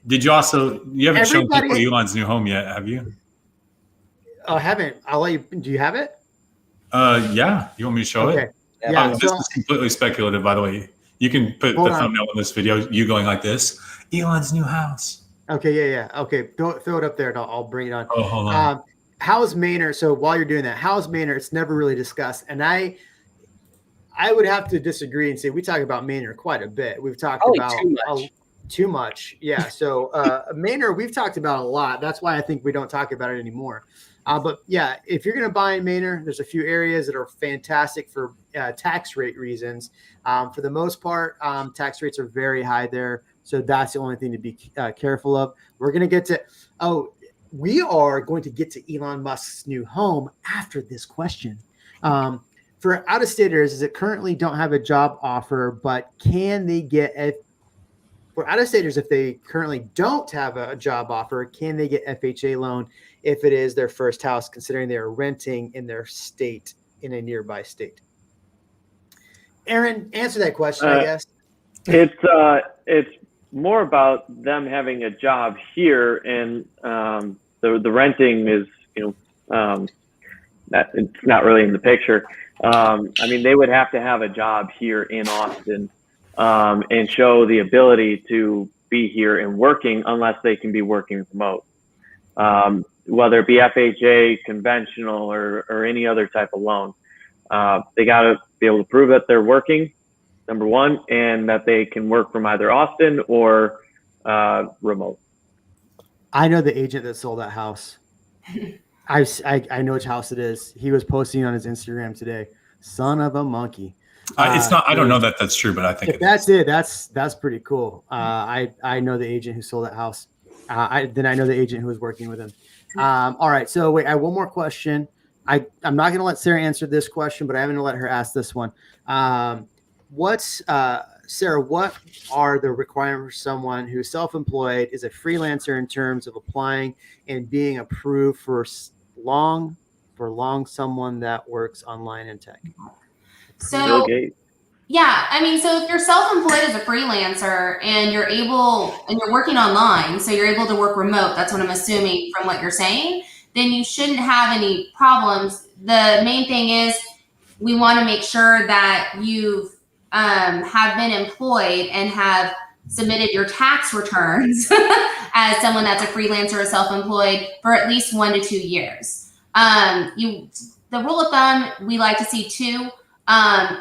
Did you haven't shown people Elon's new home yet, have you? Oh, I haven't. I'll let you. Do you have it? Yeah. You want me to show it? Yeah. This is completely speculative, by the way. You can put the thumbnail in this video, you going like this, Elon's new house. Okay, yeah. Okay, throw it up there and I'll bring it on. Oh, hold on. How's Manor? So while you're doing that, how's Manor? It's never really discussed. And I would have to disagree and say we talk about Manor quite a bit. We've talked about too much. Yeah. So Manor, we've talked about a lot. That's why I think we don't talk about it anymore. But yeah, if you're going to buy in Manor, there's a few areas that are fantastic for tax rate reasons. For the most part, tax rates are very high there. So that's the only thing to be careful of. We are going to get to Elon Musk's new home after this question. For out-of-staters that currently don't have a job offer, but can they get for out-of-staters, if they currently don't have a job offer, can they get FHA loan if it is their first house, considering they are renting in their state, in a nearby state? Aaron, answer that question, I guess. It's more about them having a job here, and the renting is, that it's not really in the picture. I mean, they would have to have a job here in Austin and show the ability to be here and working, unless they can be working remote. Whether it be FHA, conventional, or any other type of loan. They got to be able to prove that they're working, number one, and that they can work from either Austin or remote. I know the agent that sold that house. I know which house it is. He was posting on his Instagram today. Son of a monkey. It's not. I don't know that that's true, but I think that's it. That's pretty cool. I know the agent who sold that house. I know the agent who was working with him. All right. So wait, I have one more question. I'm not going to let Sarah answer this question, but I'm going to let her ask this one. Sarah, what are the requirements for someone who's self-employed, is a freelancer, in terms of applying and being approved for long, someone that works online in tech? So, yeah, I mean, so if you're self-employed as a freelancer and you're working online, so you're able to work remote, that's what I'm assuming from what you're saying, then you shouldn't have any problems. The main thing is we want to make sure that you've have been employed and have submitted your tax returns as someone that's a freelancer or self-employed for at least 1 to 2 years. The rule of thumb, we like to see 2.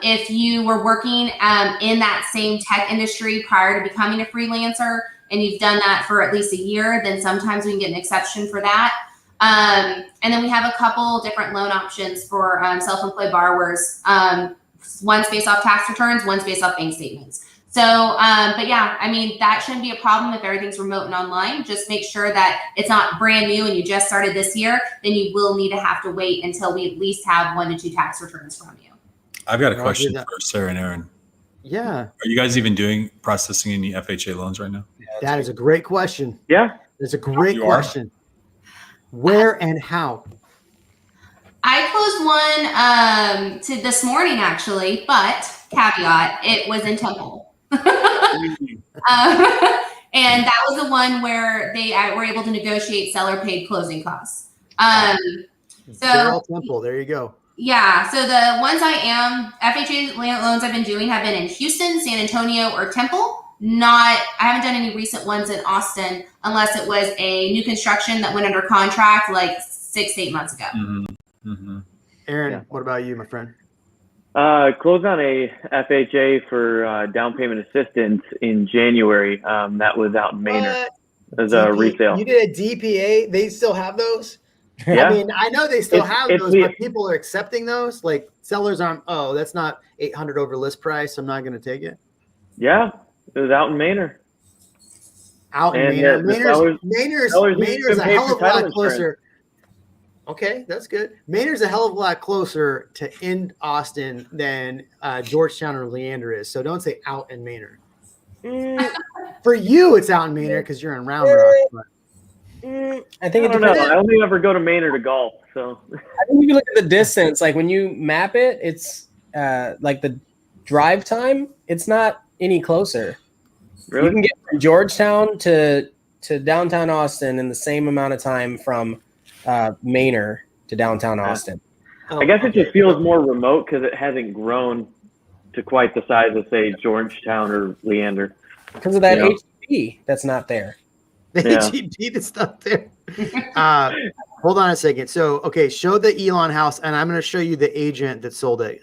If you were working in that same tech industry prior to becoming a freelancer and you've done that for at least a year, then sometimes we can get an exception for that. And then we have a couple different loan options for self-employed borrowers. One's based off tax returns, one's based off bank statements. So, but yeah, I mean, that shouldn't be a problem if everything's remote and online. Just make sure that it's not brand new and you just started this year, then you will need to have to wait until we at least have 1 to 2 tax returns from you. I've got a question for Sarah and Aaron. Yeah. Are you guys even processing any FHA loans right now? That is a great question. Yeah. It's a great question. Where and how? I closed one to this morning, actually, but caveat, it was in Temple. And that was the one where they were able to negotiate seller paid closing costs. So Temple, there you go. Yeah, so the ones FHA loans I've been doing have been in Houston, San Antonio, or Temple. I haven't done any recent ones in Austin, unless it was a new construction that went under contract like 6 to 8 months ago. Mm-hmm. Mm-hmm. Aaron, what about you, my friend? Closed on a FHA for down payment assistance in January. That was out in Maynard. As a resale. You did a DPA? They still have those? Yeah. I mean, I know they still have those, but people are accepting those. Like sellers aren't. Oh, that's not 800 over list price. I'm not going to take it. Yeah, it was out in Maynard. Out in Maynard. Maynard's a hell of a lot closer. Okay, that's good. Maynard's a hell of a lot closer to in Austin than Georgetown or Leander is. So don't say out in Maynard. For you, it's out in Maynard because you're in Round Rock. But. I think I don't know. I only ever go to Maynard to golf. So I think if you look at the distance, like when you map it, it's like the drive time. It's not any closer. Really? You can get from Georgetown to downtown Austin in the same amount of time from Maynard to downtown Austin. I guess it just feels more remote because it hasn't grown to quite the size of, say, Georgetown or Leander. Because of that HDB that's not there. The HDB that's not there. Hold on a second. So, okay, show the Elon house, and I'm going to show you the agent that sold it.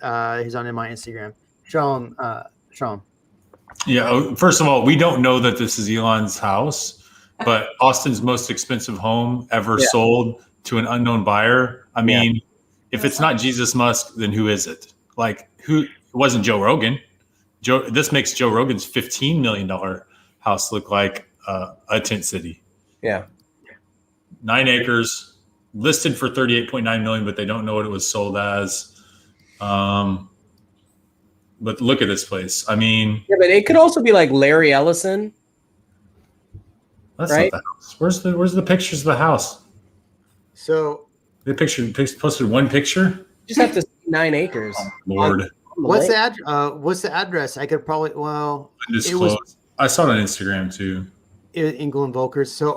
He's on my Instagram. Show him. Yeah. First of all, we don't know that this is Elon's house, but Austin's most expensive home ever sold to an unknown buyer. I mean, if it's not Jesus Musk, then who is it? Like, who? It wasn't Joe Rogan. This makes Joe Rogan's $15 million house look like a tent city. Yeah. 9 acres, listed for $38.9 million, but they don't know what it was sold as. But look at this place. I mean, yeah, but it could also be like Larry Ellison. That's right? not the house. Where's the pictures of the house? So they posted one picture. You just have to see 9 acres. Oh, Lord. what's the address? I could probably Undisclosed. I saw it on Instagram too. England Volkers. So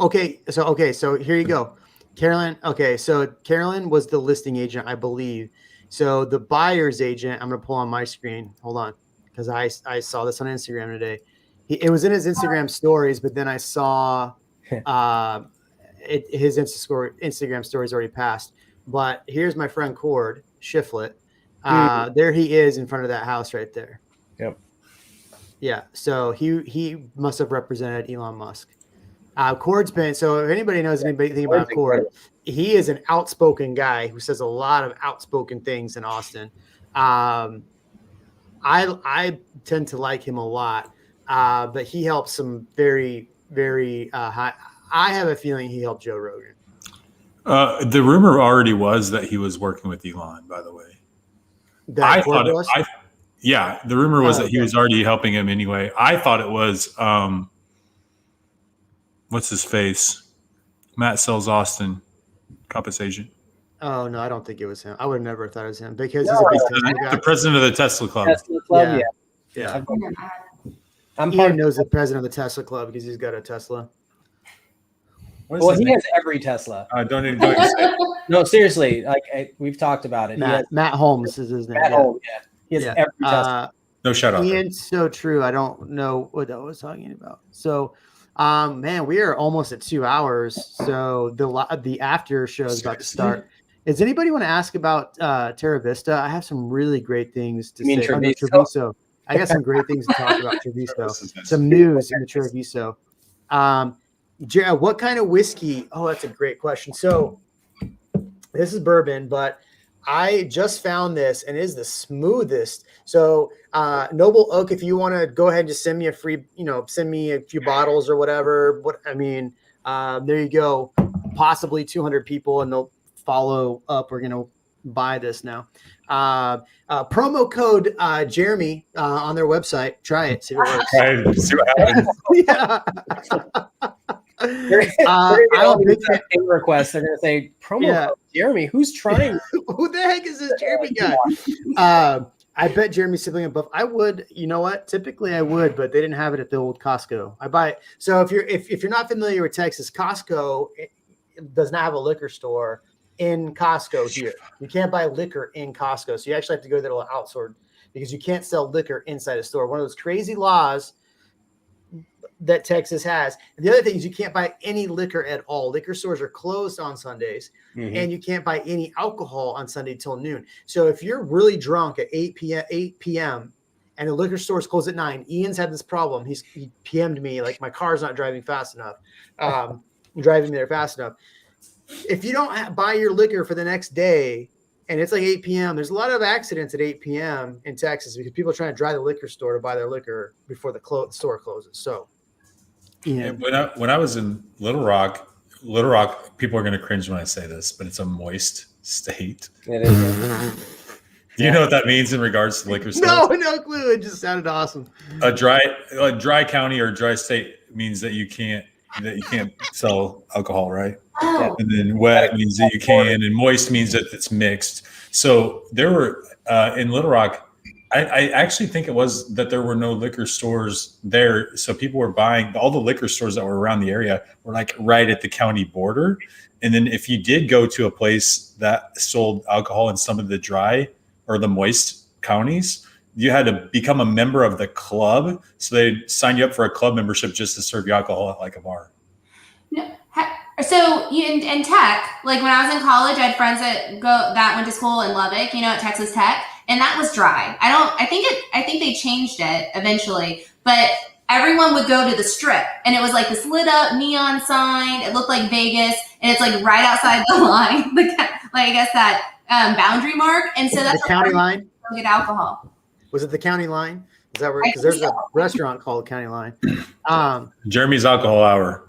here you go. Carolyn. Okay. So Carolyn was the listing agent, I believe. So the buyer's agent, I'm going to pull on my screen. Hold on. Because I saw this on Instagram today. It was in his Instagram stories, but then I saw his Instagram stories already passed. But here's my friend Cord Shiflett. There he is in front of that house right there. Yep. Yeah. So he must have represented Elon Musk. Cord's been, so if anybody knows anything about Cord, he is an outspoken guy who says a lot of outspoken things in Austin. I tend to like him a lot, but he helps some very, very high. I have a feeling he helped Joe Rogan. The rumor already was that he was working with Elon, by the way. The rumor was that he was already helping him anyway. I thought it was, what's his face? Matt Sells Austin, Compass agent. Oh, no, I don't think it was him. I would have never thought it was him because he's a big Tesla guy. The president of the Tesla Club. Tesla Club, yeah. Ian knows the president of the Tesla Club because he's got a Tesla. Well, he has every Tesla. Don't even say it. No, seriously. We've talked about it. Matt Holmes is his name. Matt Holmes, yeah. He has every Tesla. No, shut up. Ian's so true. I don't know what I was talking about. So, man, we are almost at 2 hours. So the after show is about to start. Does anybody want to ask about Terra Vista? I have some really great things to say. Treviso. I got some great things to talk about Treviso. Some news in the Treviso. Jared, what kind of whiskey? Oh, that's a great question. So this is bourbon, but I just found this and it is the smoothest. So Noble Oak, if you want to go ahead and just send me a free, send me a few bottles or whatever. There you go. Possibly 200 people and they'll follow up. We're going to buy this now. Promo code Jeremy on their website. Try it. See what works. Right, see what happens. Yeah. I'll make that request. They're gonna say promo code Jeremy. Who's trying? Who the heck is this Jeremy guy? I bet Jeremy's sibling above. I would. You know what? Typically, I would, but they didn't have it at the old Costco. I buy it. So if you're not familiar with Texas, Costco does not have a liquor store in Costco here. You can't buy liquor in Costco, so you actually have to go to the little outsourced because you can't sell liquor inside a store. One of those crazy laws that Texas has. And the other thing is you can't buy any liquor at all. Liquor stores are closed on Sundays, and you can't buy any alcohol on Sunday till noon. So if you're really drunk at 8 p.m. and the liquor store's closed at 9, Ian's had this problem. He PM'd me like my car's not driving fast enough. Driving there fast enough. If you don't buy your liquor for the next day and it's like 8 p.m., there's a lot of accidents at 8 p.m. in Texas because people are trying to drive the liquor store to buy their liquor before the store closes. So, yeah. When I was in Little Rock, people are going to cringe when I say this, but it's a moist state. It is. Do you know what that means in regards to liquor stores? No clue. It just sounded awesome. A dry county or dry state means that you can't sell alcohol, right? Oh. And then wet means that you can, and moist means that it's mixed. So there were in Little Rock, I actually think it was that there were no liquor stores there. So people were buying all the liquor stores that were around the area were like right at the county border. And then if you did go to a place that sold alcohol in some of the dry or the moist counties, you had to become a member of the club. So they signed you up for a club membership just to serve you alcohol at like a bar. No. So in tech, like when I was in college, I had friends that went to school in Lubbock, at Texas Tech, and that was dry. I think they changed it eventually, but everyone would go to the Strip, and it was like this lit up neon sign. It looked like Vegas, and it's like right outside the line, I guess that boundary mark. And so that's the county line. Get alcohol. Was it the county line? Is that where? Because there's a restaurant called County Line. Jeremy's alcohol hour.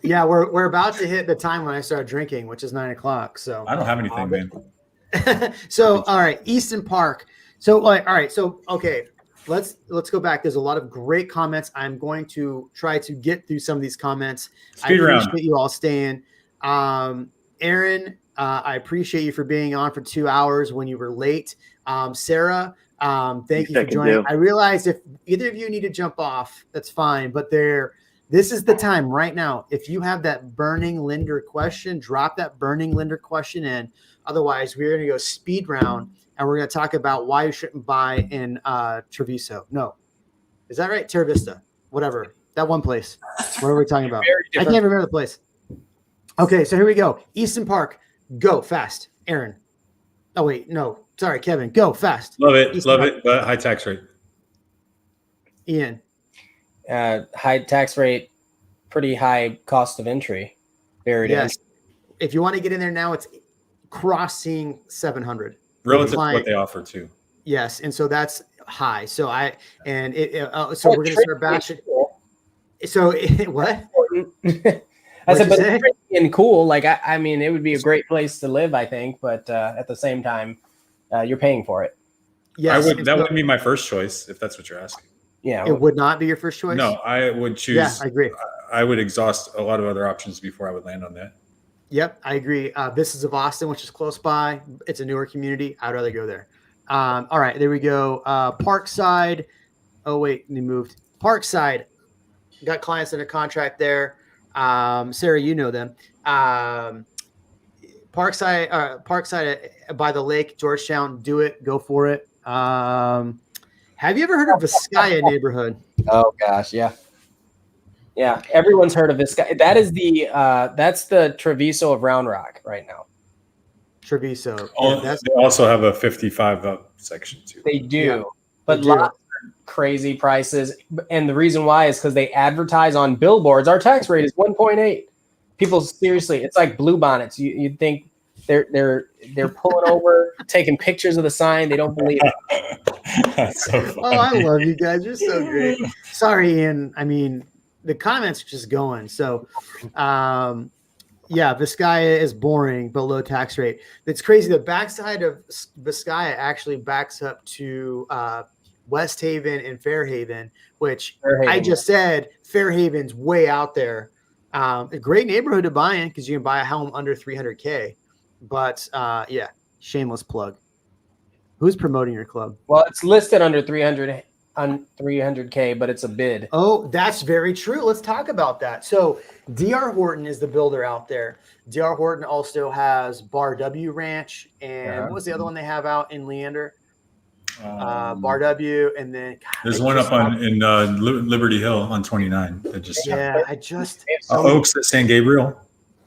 Yeah, we're about to hit the time when I start drinking, which is 9:00. So I don't have anything, man. So all right, Easton Park. So all right. So okay, let's go back. There's a lot of great comments. I'm going to try to get through some of these comments. Speed I round. appreciate you all staying. Aaron, I appreciate you for being on for 2 hours when you were late. Sarah, thank you for joining. I realize if either of you need to jump off, that's fine. But this is the time right now. If you have that burning lender question, drop that burning lender question in. Otherwise, we're going to go speed round, and we're going to talk about why you shouldn't buy in Treviso. No. Is that right? Terra Vista. Whatever. That one place. What are we talking about? I can't remember the place. Okay, so here we go. Easton Park. Go fast. Aaron. Oh, wait. No. Sorry, Kevin. Go fast. Love it. Easton Love Park. it. But high tax rate. Ian. High tax rate, pretty high cost of entry. Buried in. If you want to get in there now, it's crossing 700. Relative to what they offer too. Yes, and so that's high. So we're going to start bashing. So what? I said, but it's and cool. Like I mean, it would be a great place to live, I think. But at the same time, you're paying for it. Yes, that wouldn't be my first choice if that's what you're asking. Yeah, it would not be your first choice. No, I would choose. Yeah, I agree. I would exhaust a lot of other options before I would land on that. Yep, I agree. Vistas of Austin, which is close by. It's a newer community. I'd rather go there. All right, there we go. Parkside. Oh wait, they moved. Parkside. Got clients under contract there. Sarah, you know them. Parkside by the lake, Georgetown. Do it. Go for it. Have you ever heard of Vizcaya neighborhood? Oh gosh, yeah. Yeah, everyone's heard of this guy. That is that's the Treviso of Round Rock right now. Treviso. They also have a 55 up section too. They do, but lots of crazy prices. And the reason why is because they advertise on billboards. Our tax rate is 1.8. People, seriously, it's like blue bonnets. You'd think they're pulling over, taking pictures of the sign. They don't believe it. That's so funny. Oh, I love you guys. You're so great. Sorry, Ian. I mean, the comments are just going. So, Vizcaya is boring, but low tax rate. It's crazy. The backside of Vizcaya actually backs up to West Haven and Fairhaven, which I just said Fairhaven's way out there. A great neighborhood to buy in because you can buy a home under $300K. But shameless plug. Who's promoting your club? Well, it's listed under 300K, but it's a bid. Oh, that's very true. Let's talk about that. So D.R. Horton is the builder out there. D.R. Horton also has Bar W Ranch, and what was the other one they have out in Leander? Bar W, and then there's one up in Liberty Hill on 29. Oaks at San Gabriel,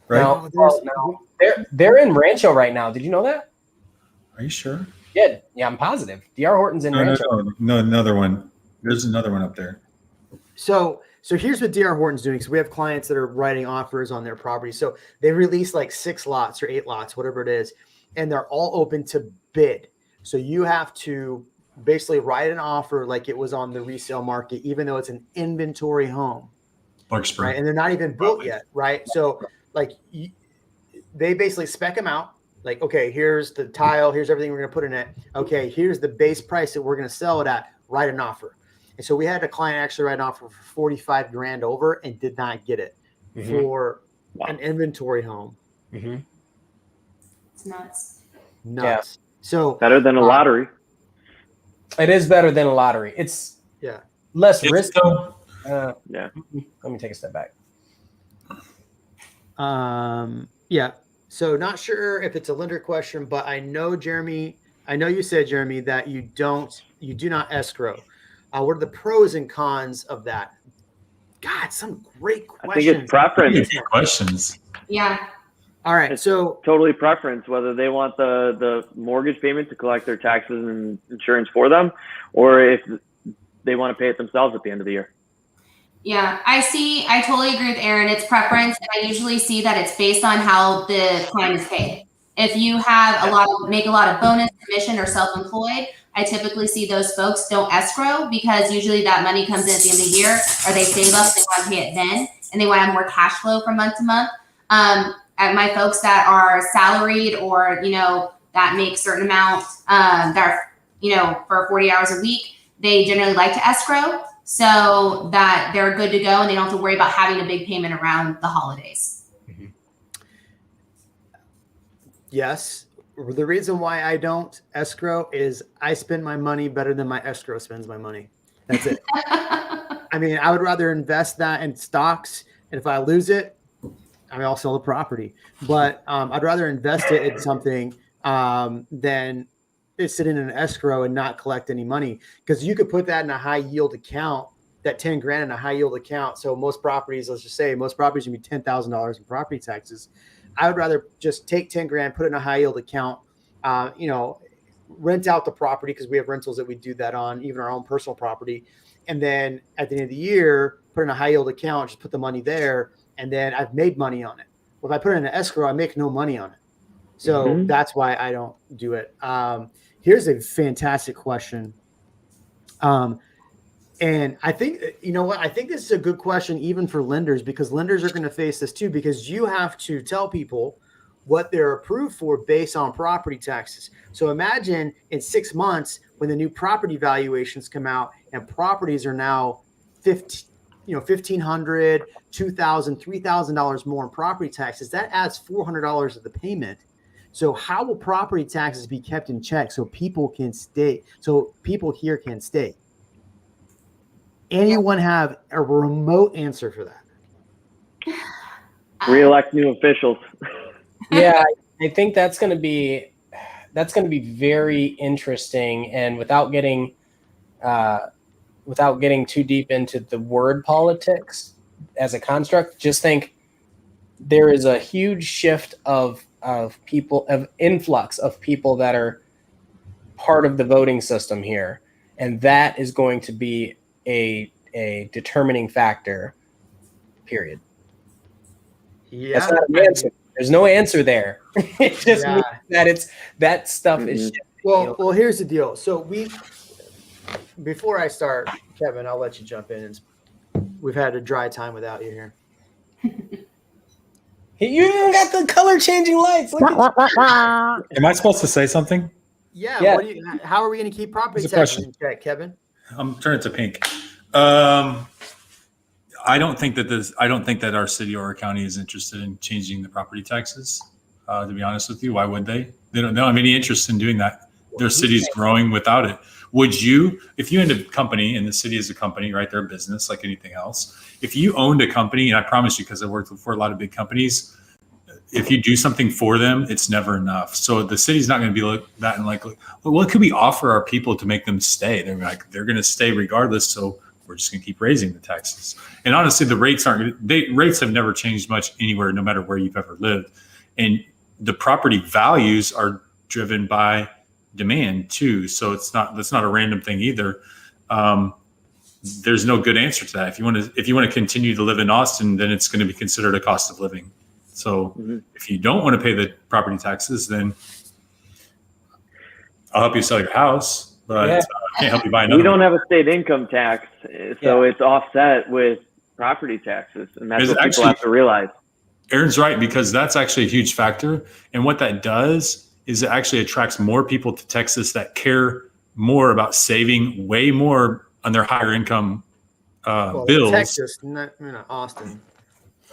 right? No, they're in Rancho right now. Did you know that? Are you sure? Yeah, I'm positive. D.R. Horton's in Rancho. No, another one. There's another one up there. So here's what D.R. Horton's doing. So we have clients that are writing offers on their property. So they release like 6 lots or 8 lots, whatever it is, and they're all open to bid. So you have to basically write an offer like it was on the resale market, even though it's an inventory home. Right? And they're not even built yet, right? So they basically spec them out. Like, okay, here's the tile. Here's everything we're going to put in it. Okay, here's the base price that we're going to sell it at. Write an offer. And so we had a client actually write an offer for $45,000 over and did not get it for an inventory home. Mm-hmm. It's nuts. Yeah. So better than a lottery. It is better than a lottery. It's less risky. Let me take a step back. So not sure if it's a lender question, but I know you said, Jeremy, that you do not escrow. What are the pros and cons of that? God, some great questions. I think it's preference. Questions. Yeah. All right. It's so totally preference, whether they want the mortgage payment to collect their taxes and insurance for them, or if they want to pay it themselves at the end of the year. Yeah, I totally agree with Aaron. It's preference. And I usually see that it's based on how the client is paid. If you have make a lot of bonus, commission, or self-employed, I typically see those folks don't escrow because usually that money comes in at the end of the year, or they save up, they want to pay it then, and they want to have more cash flow from month to month. At my folks that are salaried or, that make certain amount, that are, for 40 hours a week, they generally like to escrow so that they're good to go and they don't have to worry about having a big payment around the holidays. Yes. The reason why I don't escrow is I spend my money better than my escrow spends my money. That's it. I mean, I would rather invest that in stocks, and if I lose it, I mean, I'll sell the property. But I'd rather invest it in something than it's sitting in an escrow and not collect any money, because you could put that in a high yield account, that 10 grand in a high yield account. So most properties, let's just say most properties would be $10,000 in property taxes. I would rather just take 10 grand, put it in a high yield account, rent out the property, because we have rentals that we do that on, even our own personal property. And then at the end of the year, put in a high yield account, just put the money there, and then I've made money on it. Well, if I put it in an escrow, I make no money on it. So that's why I don't do it. Here's a fantastic question. And I think, you know what, I think this is a good question even for lenders, because lenders are going to face this too, because you have to tell people what they're approved for based on property taxes. So imagine in 6 months when the new property valuations come out and properties are now $1,500, $2,000, $3,000 more in property taxes. That adds $400 of the payment. So how will property taxes be kept in check so people can stay? So people here can stay. Anyone have a remote answer for that? Reelect new officials. Yeah, I think that's going to be very interesting. And without getting too deep into the word politics as a construct, just think there is a huge shift of influx of people that are part of the voting system here, and that is going to be a determining factor. Period. Yeah, that's not an answer. There's no answer there. It just means that that stuff is shifting. Well, here's the deal. So before I start, Kevin, I'll let you jump in. We've had a dry time without you here. You even got the color changing lights. Look Am I supposed to say something? Yeah. How are we going to keep property taxes in check, Kevin? I'm turning it to pink. I don't think that our city or our county is interested in changing the property taxes. To be honest with you, why would they? They don't have any interest in doing that. Their city's growing without it. Would you, if you owned a company, and the city is a company, right? They're a business like anything else. If you owned a company, and I promise you, because I worked for a lot of big companies, if you do something for them, it's never enough. So the city's not going to be like that and like, well, what could we offer our people to make them stay? They're going to stay regardless. So we're just going to keep raising the taxes. And honestly, the rates rates have never changed much anywhere, no matter where you've ever lived. And the property values are driven by demand too. So that's not a random thing either. There's no good answer to that. If you want to continue to live in Austin, then it's going to be considered a cost of living. So if you don't want to pay the property taxes, then I'll help you sell your house, but I can't help you buy another. We don't have a state income tax, so it's offset with property taxes, and that's what people have to realize. Aaron's right, because that's actually a huge factor. And what that does is it actually attracts more people to Texas that care more about saving way more on their higher income bills. Texas, not Austin.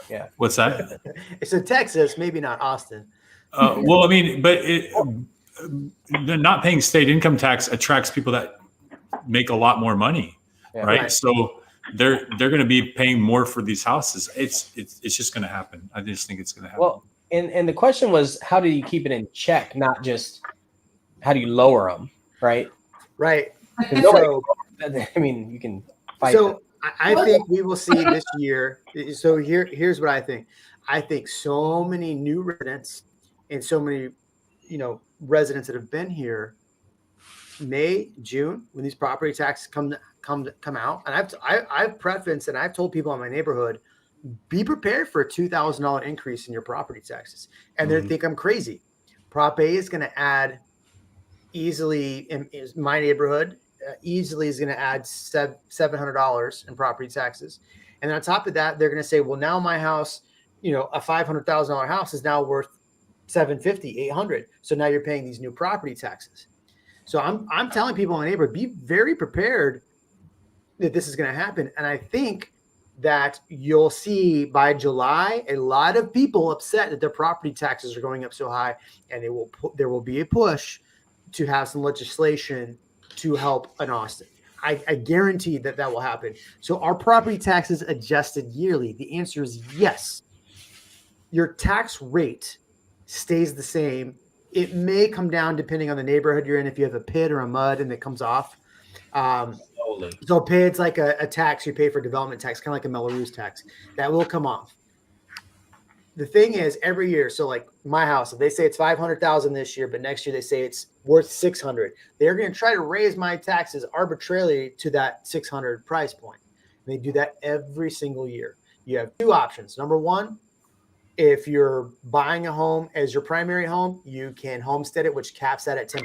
Yeah. What's that? It's in Texas, maybe not Austin. Well, I mean, but not paying state income tax attracts people that make a lot more money, right? So they're going to be paying more for these houses. It's just going to happen. I just think it's going to happen. Well, and the question was, how do you keep it in check? Not just how do you lower them, right? Right. So, I mean, you can fight. So I think we will see this year. So here's what I think. I think so many new residents and so many, residents that have been here, May, June, when these property taxes come out, and I've prefaced and I've told people in my neighborhood, be prepared for a $2,000 increase in your property taxes, and they think I'm crazy. Prop A is going to add easily in my neighborhood. Easily is going to add $700 in property taxes, and on top of that, they're going to say, well, now my house, a $500,000 house is now worth $750, $800. So now you're paying these new property taxes. So I'm telling people in my neighborhood, be very prepared that this is going to happen. And I think that you'll see by July a lot of people upset that their property taxes are going up so high, and there will be a push to have some legislation to help in Austin. I guarantee that will happen. So our property taxes adjusted yearly? The answer is yes. Your tax rate stays the same. It may come down depending on the neighborhood you're in. If you have a PID or a MUD and it comes off. So PID's like a tax you pay for development tax, kind of like a Melrose tax. That will come off. The thing is, every year, so like my house, if they say it's $500,000 this year, but next year they say it's worth $600, they're going to try to raise my taxes arbitrarily to that $600 price point. And they do that every single year. You have two options. Number one, if you're buying a home as your primary home, you can homestead it, which caps that at 10%.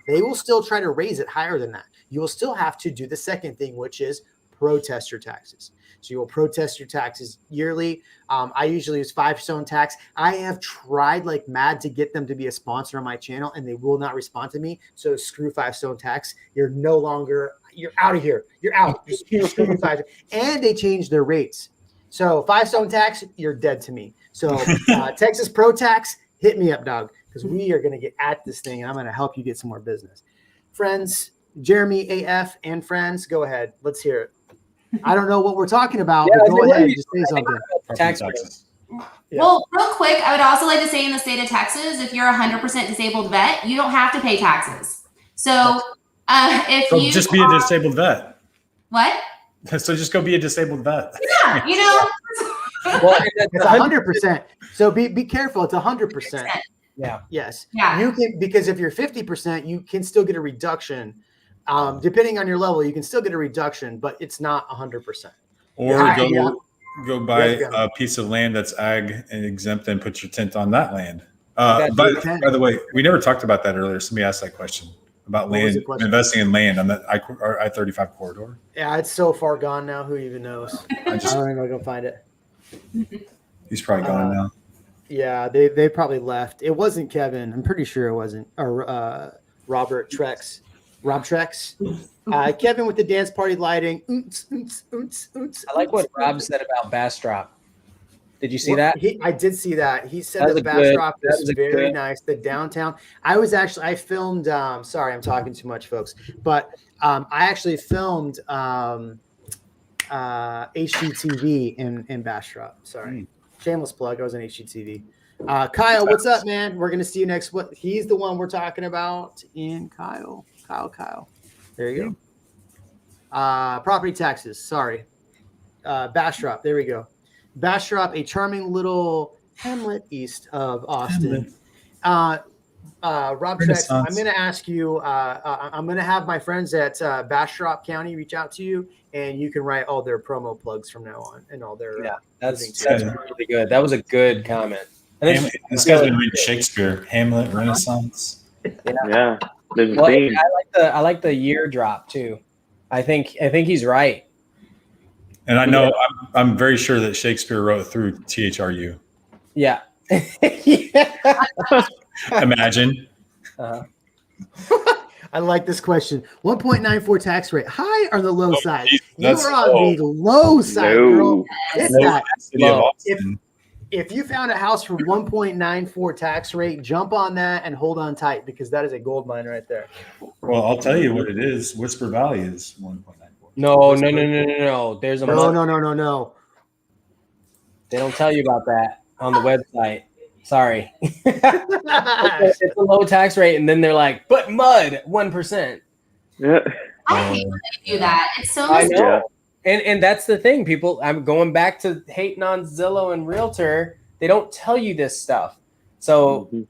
They will still try to raise it higher than that. You will still have to do the second thing, which is protest your taxes. So you will protest your taxes yearly. I usually use 5-stone tax. I have tried like mad to get them to be a sponsor on my channel, and they will not respond to me. So screw 5-stone tax. You're out of here. You're out. You're screwing 5. And they changed their rates. So 5-stone tax, you're dead to me. So Texas Pro Tax, hit me up, dog, because we are going to get at this thing, and I'm going to help you get some more business. Friends, Jeremy AF and friends, go ahead. Let's hear it. I don't know what we're talking about, but go ahead. Just say something. Taxes. Yeah. Well, real quick, I would also like to say in the state of Texas, if you're a 100% disabled vet, you don't have to pay taxes. So if So you just be a disabled vet. What? So just go be a disabled vet. Yeah, you know. Well, It's 100%. So be careful. It's 100%. Yeah. Yes. Yeah. You can, because if you're 50%, you can still get a reduction. Depending on your level, you can still get a reduction, but it's not 100%. Or Yeah. go buy Yeah. a piece of land that's ag and exempt and put your tent on that land. That's By the way, we never talked about that earlier. Somebody asked that question about What was land, the question? investing in land on that I-35 corridor. Yeah, it's so far gone now. Who even knows? I I don't even go find it. He's probably gone now. Yeah, they probably left. It wasn't Kevin. I'm pretty sure it wasn't. Or Rob Trex. Kevin with the dance party lighting. I like what Rob said about Bastrop. Did you see that? I did see that. He said That that was a good- Bastrop that is was a very good- nice. The downtown. I filmed. Sorry, I'm talking too much, folks. But I actually filmed HGTV in Bastrop. Sorry, shameless plug. I was in HGTV. Kyle, what's up, man? We're gonna see you next. He's the one we're talking about. In Kyle. There you go. Property taxes. Sorry. Bastrop. There we go. Bastrop, a charming little hamlet east of Austin. Rob Trex, I'm going to ask you, I'm going to have my friends at Bastrop County reach out to you, and you can write all their promo plugs from now on and all their. That's really good. That was a good comment. This guy's been reading Shakespeare, Hamlet, Renaissance. Yeah. There's a Well, theme. I like the year drop too. I think he's right. And I know I'm very sure that Shakespeare wrote through THRU. Yeah. Imagine. I like this question. 1.94 tax rate, high or the low side? You that's are on the low side, girl. It's that. City of Austin. If you found a house for 1.94 tax rate, jump on that and hold on tight, because that is a gold mine right there. Well, I'll tell you what it is. Whisper Valley is 1.94. No. There's a No. They don't tell you about that on the website. Sorry. It's a low tax rate, and then they're like, but mud 1%. Yeah. I hate when they do that. It's so I miserable. know. And that's the thing, people. I'm going back to hating on Zillow and Realtor. They don't tell you this stuff, so you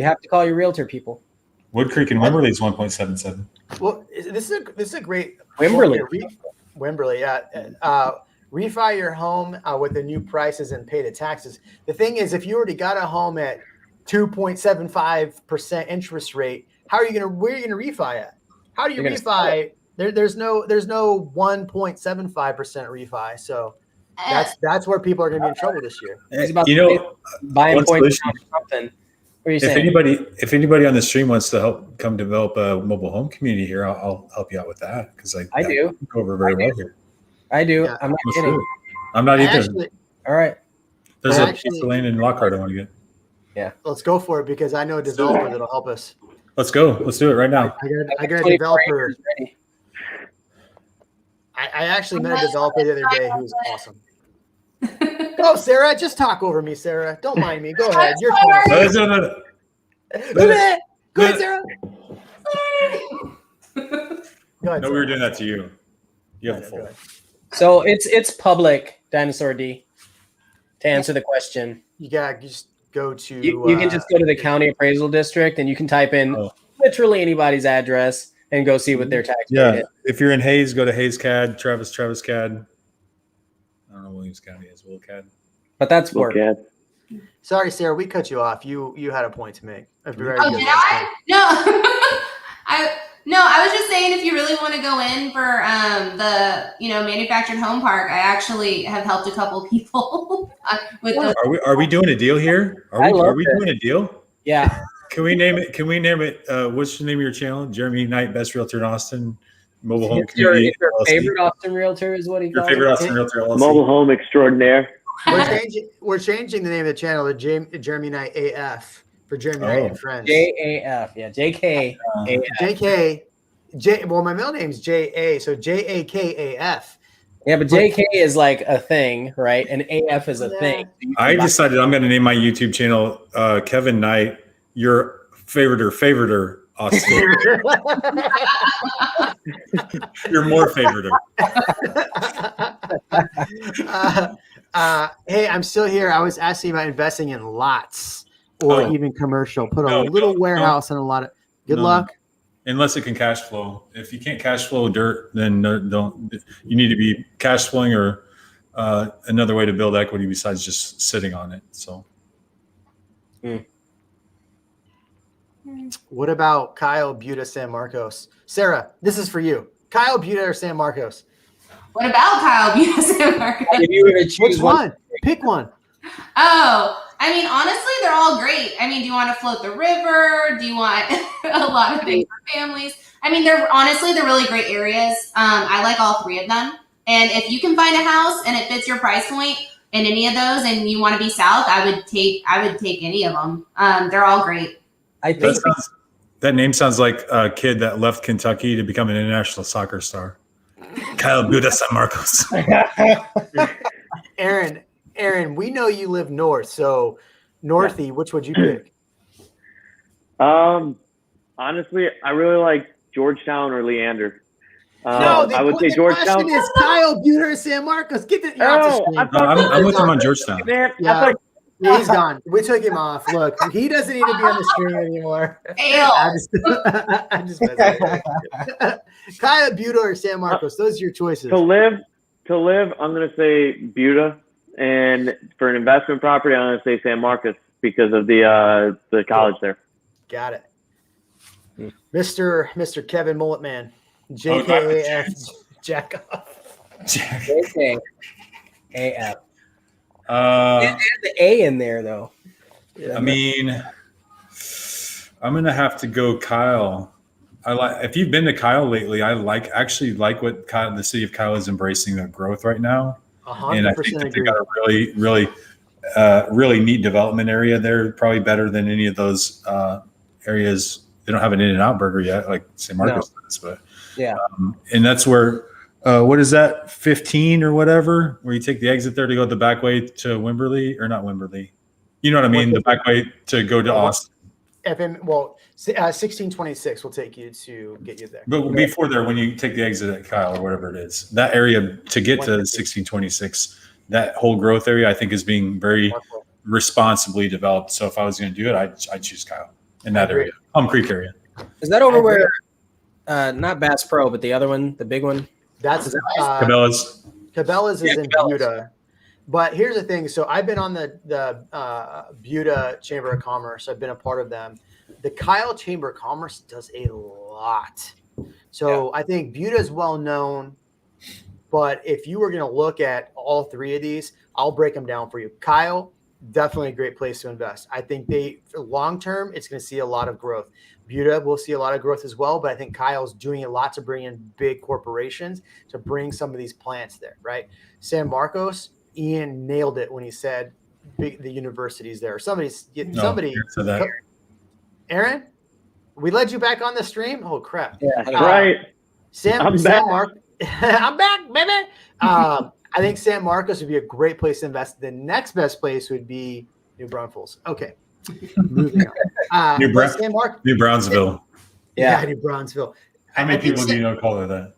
have to call your Realtor, people. Wood Creek and Wimberley is 1.77. Well, this is a great Wimberley. Yeah. Refi your home with the new prices and pay the taxes. The thing is, if you already got a home at 2.75% interest rate, where are you gonna refi at? How do you refi? There's no 1.75% refi. So that's where people are gonna be in trouble this year. Buying points or something. What are you saying? If anybody on the stream wants to help come develop a mobile home community here, I'll help you out with that, because I do go over very well here. I do. Yeah, I'm not kidding. I'm not either. Actually, All right. There's I a actually- pizza lane in Lockhart I want to get. let's go for it because I know a developer that'll help us. Let's go. Let's do it right now. I got a 24 developer. acres ready. I actually met a developer the other day who's awesome. Go, Sarah. Just talk over me, Sarah. Don't mind me. Go ahead. Your turn. No. Go ahead, Sarah. Go ahead, No, we were doing that to you. You have the Go floor. ahead. So it's public, Dinosaur D. To answer the question, You just go to. you can just go to the county appraisal district and you can type in Oh. literally anybody's address and go see what their tax rate Yeah. is. If you're in Hayes, go to Hayes CAD, Travis CAD. I don't know Williams County is Will CAD. But that's work. Okay. Sorry, Sarah. We cut you off. You had a point to make. A very Oh, good did one. I? No. I was just saying if you really want to go in for the manufactured home park, I actually have helped a couple people with the. Are we doing a deal here? I love Are we it. doing a deal? Yeah. Can we name it? What's the name of your channel? Jeremy Knight, best realtor in Austin, mobile home It's your community. LLC. favorite Austin realtor is what he Your calls favorite it. Austin realtor LLC. Mobile home extraordinaire. We're changing the name of the channel to Jeremy Knight AF for Jeremy Knight and Friends. JAF. Yeah. JK. JK. Well, my middle name's JA, so JAKAF. Yeah, but JK is like a thing, right? And AF is a thing. I decided I'm going to name my YouTube channel Kevin Knight, your favoriter Austin. You're more favoriter. Hey, I'm still here. I was asking about investing in lots or even commercial. Put a little warehouse and a lot of good luck. Unless it can cash flow. If you can't cash flow dirt, then don't. You need to be cash flowing or another way to build equity besides just sitting on it. So. What about Kyle, Buda, San Marcos? Sarah, this is for you. Kyle, Buda, or San Marcos? What about Kyle Butte San Marcos? If you were to choose Which one? Pick one. Oh, I mean, honestly, they're all great. I mean, do you want to float the river? Do you want a lot of things for families? I mean, they're really great areas. I like all three of them. And if you can find a house and it fits your price point in any of those, and you want to be south, I would take any of them. They're all great. I think That name sounds like a kid that left Kentucky to become an international soccer star. Kyle Buda San Marcos. Aaron, we know you live north, so northy, which would you pick? Honestly, I really like Georgetown or Leander. I would say Georgetown. The question is Kyle, Butte, or San Marcos. Get the. I'm with him on Georgetown. Man, Yeah, he's gone. We took him off. Look, he doesn't need to be on the screen anymore. I'm just messing with you. Kyle, Butte, or San Marcos. Those are your choices. To live, I'm going to say Buda, and for an investment property, I'm going to say San Marcos because of the college there. Got it. Mr. Kevin Mulletman. JKAF. Jack off. JK. AF. There's the A in there though. I mean, I'm gonna have to go Kyle. If you've been to Kyle lately, I actually like what the city of Kyle is embracing the growth right now. 100% And I think that agree. they've got a really neat development area there, probably better than any of those areas. They don't have an In-N-Out burger yet, like San Marcos does, but yeah. And that's where what is that, 15 or whatever, where you take the exit there to go the back way to Wimberley, or not Wimberley. You know what I mean? The back way to go to Austin. 1626 will take you to get you there. But before there, when you take the exit at Kyle or whatever it is, that area to get to 1626, that whole growth area, I think is being very responsibly developed. So if I was going to do it, I'd choose Kyle in that area, Palm Creek area. Is that over where, not Bass Pro, but the other one, the big one? That's Cabela's. Cabela's is in Buda. But here's the thing. So I've been on the Buda Chamber of Commerce. I've been a part of them. The Kyle Chamber of Commerce does a lot. So I think Buda is well known. But if you were going to look at all three of these, I'll break them down for you. Kyle, definitely a great place to invest. I think long term, it's going to see a lot of growth. Buda will see a lot of growth as well, but I think Kyle's doing a lot to bring in big corporations to bring some of these plants there, right? San Marcos, Ian nailed it when he said the universities there. Somebody Aaron said that. Aaron, we led you back on the stream. Oh crap! Yeah, That's right. I'm back. I'm back, baby. I think San Marcos would be a great place to invest. The next best place would be New Braunfels. Okay, moving on. New Brownsville. Yeah, New Brownsville. How many people do you know call it that?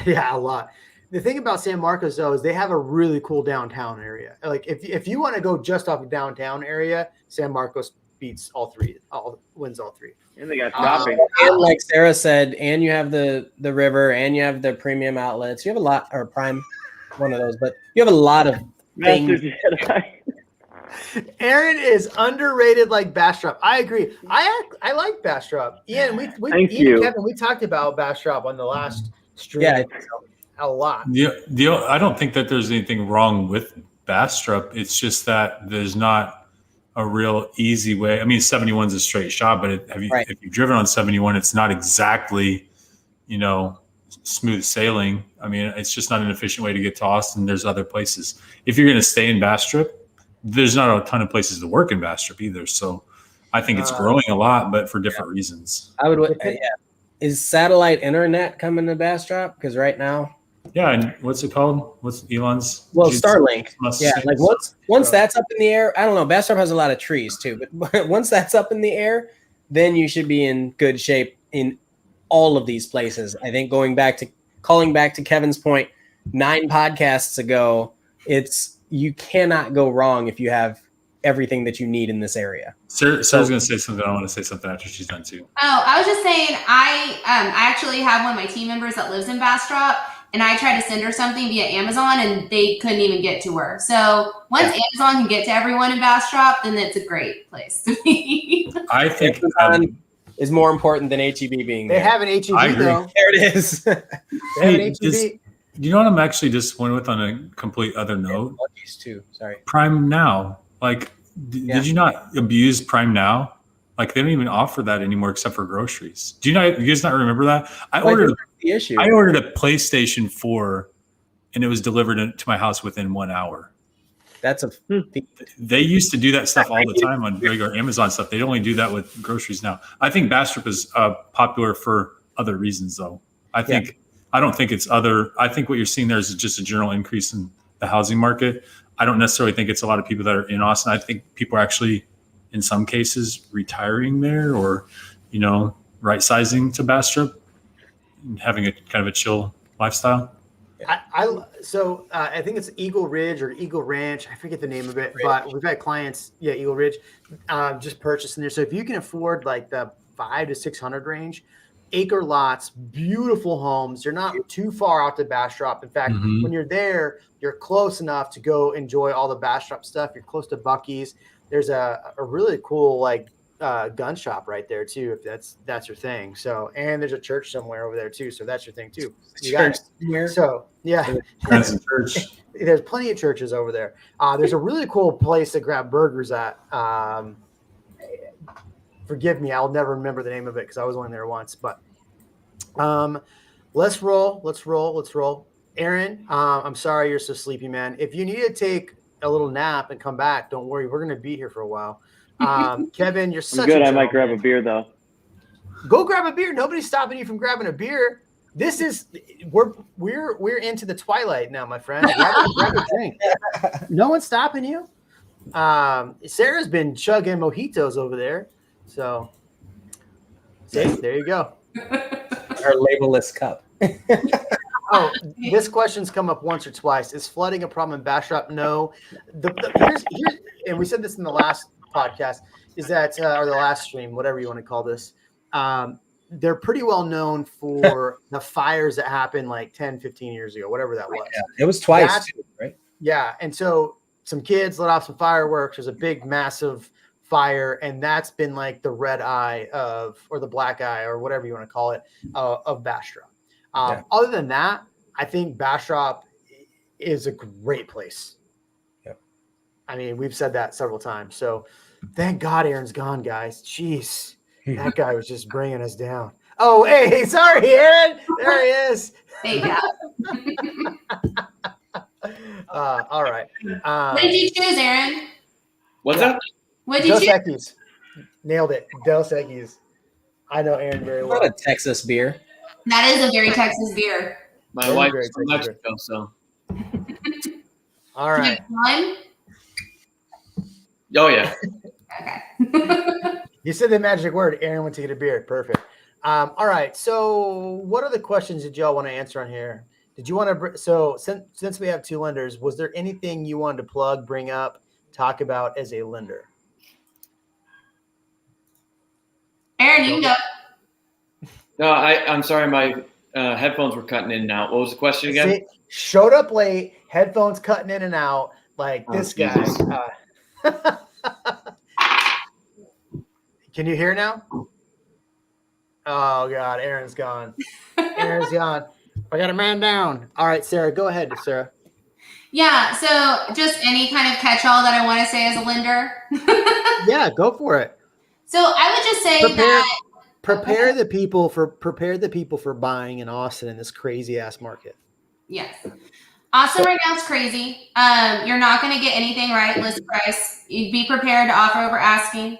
Yeah, a lot. The thing about San Marcos though is they have a really cool downtown area. Like if you want to go just off of downtown area, San Marcos beats wins all three. And they got shopping. And like Sarah said, and you have the river, and you have the premium outlets. You have a lot, or prime, one of those, but you have a lot of things. Aaron is underrated like Bastrop. I agree. I like Bastrop. Ian, Thank you. Kevin, we talked about Bastrop on the last stream. Yeah, a lot. I don't think that there's anything wrong with Bastrop. It's just that there's not a real easy way. I mean, 71 is a straight shot, but if you've driven on 71, it's not exactly, smooth sailing. I mean, it's just not an efficient way to get to Austin. There's other places. If you're going to stay in Bastrop, there's not a ton of places to work in Bastrop either. So I think it's growing a lot, but for different reasons. I would. Is satellite internet coming to Bastrop? Because right now. Yeah, and what's it called? What's Elon's? Well, Starlink. Yeah, like once that's up in the air, I don't know. Bastrop has a lot of trees too, but once that's up in the air, then you should be in good shape in all of these places. I think calling back to Kevin's point 9 podcasts ago, you cannot go wrong if you have everything that you need in this area. Sarah's going to say something. I want to say something after she's done too. Oh, I was just saying, I actually have one of my team members that lives in Bastrop. And I tried to send her something via Amazon, and they couldn't even get to her. So once Amazon can get to everyone in Bastrop, then it's a great place to be. I think Amazon is more important than HEB being there. They have an HEB, though. There it is. They have an HEB. You know what I'm actually disappointed with on a complete other note? Lucky's too. Sorry. Prime Now. Like, did you not abuse Prime Now? Like, they don't even offer that anymore except for groceries. Do you guys not remember that? I ordered a PlayStation 4 and it was delivered to my house within 1 hour. They used to do that stuff all the time on regular Amazon stuff. They only do that with groceries now. I think Bastrop is popular for other reasons, though. I don't think it's other. I think what you're seeing there is just a general increase in the housing market. I don't necessarily think it's a lot of people that are in Austin. I think people are actually, in some cases, retiring there or, right sizing to Bastrop and having a kind of a chill lifestyle. I think it's Eagle Ridge or Eagle Ranch. I forget the name of it, but we've had clients, Eagle Ridge, just purchasing there. So if you can afford like the 500 to 600 range, acre lots, beautiful homes. They're not too far out to Bastrop. In fact, when you're there, you're close enough to go enjoy all the Bastrop stuff. You're close to Buc-ee's. There's a really cool gun shop right there too, if that's your thing. So, and there's a church somewhere over there too. So that's your thing too. You got it. So yeah, there's plenty of churches over there. There's a really cool place to grab burgers at. Forgive me, I'll never remember the name of it because I was only there once. But let's roll. Aaron, I'm sorry you're so sleepy, man. If you need to take a little nap and come back, don't worry, we're gonna be here for a while. Kevin, you're such good. a I might grab a beer though. Go grab a beer. Nobody's stopping you from grabbing a beer. This is we're into the twilight now, my friend. Grab a drink. No one's stopping you. Sarah's been chugging mojitos over there. So see, there you go. Her labelless cup. Oh, this question's come up once or twice. Is flooding a problem in Bastrop? No. Here's and we said this in the last podcast, is that or the last stream, whatever you want to call this. They're pretty well known for the fires that happened like 10, 15 years ago, whatever that was. Yeah, it was twice too, right? Yeah. And so some kids let off some fireworks. There's a big, massive fire. And that's been like the red eye or the black eye or whatever you want to call it of Bastrop. Other than that, I think Bastrop is a great place. Yep. I mean, we've said that several times. So thank God Aaron's gone, guys. Jeez, that guy was just bringing us down. Oh, hey, sorry, Aaron. There he is. Hey, yeah. All right. What did you choose, Aaron? What's that? What did you Dos choose? Equis. Nailed it. Dos Equis. I know Aaron very It's well. not a Texas beer. That is a very Texas beer. My Very wife great is from Texas beer. Mexico, so. All right. Lime? Oh, yeah. Okay. You said the magic word. Aaron went to get a beer. Perfect. All right. So, what other questions did y'all want to answer on here? Did you want to? So, since we have two lenders, was there anything you wanted to plug, bring up, talk about as a lender? Aaron, you can go. No, I'm sorry. My headphones were cutting in and out. What was the question again? See, showed up late, headphones cutting in and out, like this guy. Jesus. Can you hear now? Oh God, Aaron's gone. Aaron's gone. I got a man down. All right, Sarah, go ahead, Sarah. Yeah, so just any kind of catch-all that I want to say as a lender. Yeah, go for it. So I would just say that prepare the people for buying in Austin in this crazy ass market. yes. Austin right now is crazy. You're not going to get anything right list price. You'd be prepared to offer over asking.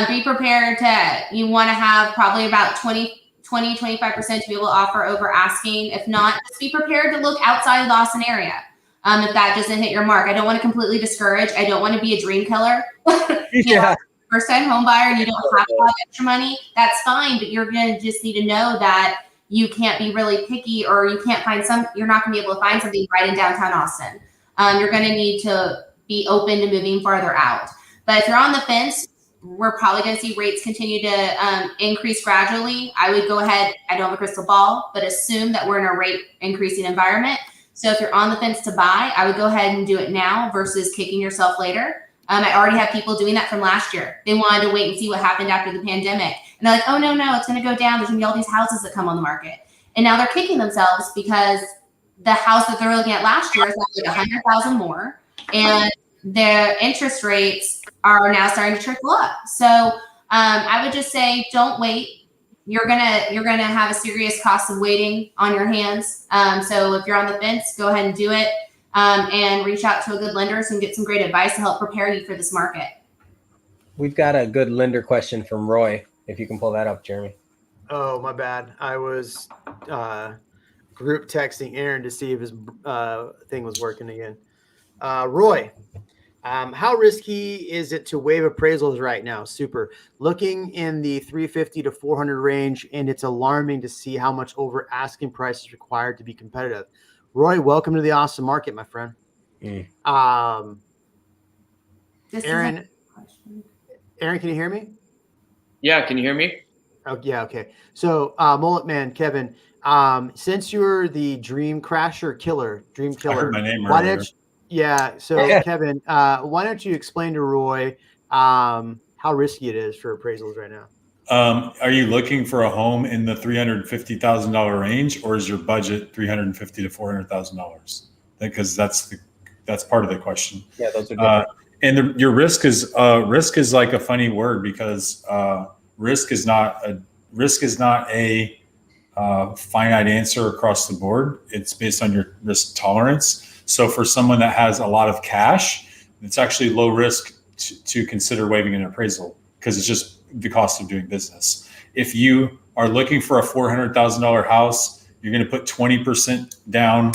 Be prepared you want to have probably about 25% to be able to offer over asking. If not, just be prepared to look outside of the Austin area. If that doesn't hit your mark, I don't want to completely discourage. I don't want to be a dream killer. Yeah. First time home buyer and you don't have a lot of extra money, that's fine. But you're going to just need to know that you can't be really picky, or you can't find you're not going to be able to find something right in downtown Austin. You're going to need to be open to moving farther out. But if you're on the fence, we're probably going to see rates continue to increase gradually. I would go ahead, I don't have a crystal ball, but assume that we're in a rate increasing environment. So if you're on the fence to buy, I would go ahead and do it now versus kicking yourself later. I already have people doing that from last year. They wanted to wait and see what happened after the pandemic. And they're like, oh, no, it's going to go down. There's going to be all these houses that come on the market. And now they're kicking themselves because the house that they're looking at last year is like 100,000 more. And their interest rates are now starting to trickle up. So I would just say, don't wait. You're gonna have a serious cost of waiting on your hands. So if you're on the fence, go ahead and do it. And reach out to a good lender and get some great advice to help prepare you for this market. We've got a good lender question from Roy. If you can pull that up, Jeremy. Oh, my bad. I was group texting Aaron to see if his thing was working again. Roy, how risky is it to waive appraisals right now? Super. Looking in the 350 to 400 range, and it's alarming to see how much over asking price is required to be competitive. Roy, welcome to the Austin market, my friend. Aaron, can you hear me? Yeah, can you hear me? Oh, yeah, okay. So, Mullet Man, Kevin, since you're the dream killer, I heard my name earlier. Kevin, why don't you explain to Roy how risky it is for appraisals right now? Are you looking for a home in the $350,000 range, or is your budget $350,000 to $400,000? Because that's part of the question. Yeah, those are different. And your risk is like a funny word, because risk is not a finite answer across the board. It's based on your risk tolerance. So for someone that has a lot of cash, it's actually low risk to consider waiving an appraisal, because it's just the cost of doing business. If you are looking for a $400,000 house, you're going to put 20% down,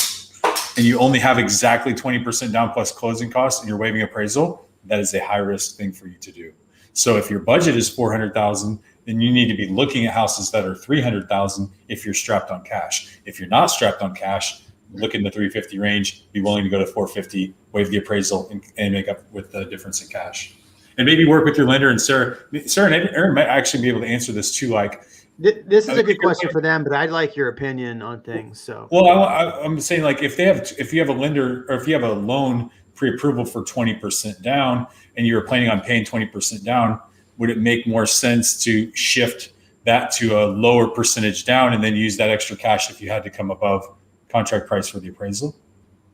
and you only have exactly 20% down plus closing costs, and you're waiving appraisal, that is a high risk thing for you to do. So if your budget is $400,000, then you need to be looking at houses that are $300,000 if you're strapped on cash. If you're not strapped on cash, look in the 350 range, be willing to go to 450, waive the appraisal, and make up with the difference in cash. And maybe work with your lender. And Sarah and Aaron might actually be able to answer this too. Like, this is a good question for them, but I'd like your opinion on things. So, well, I'm saying, like, if you have a lender, or if you have a loan pre-approval for 20% down, and you were planning on paying 20% down, would it make more sense to shift that to a lower percentage down, and then use that extra cash if you had to come above contract price for the appraisal?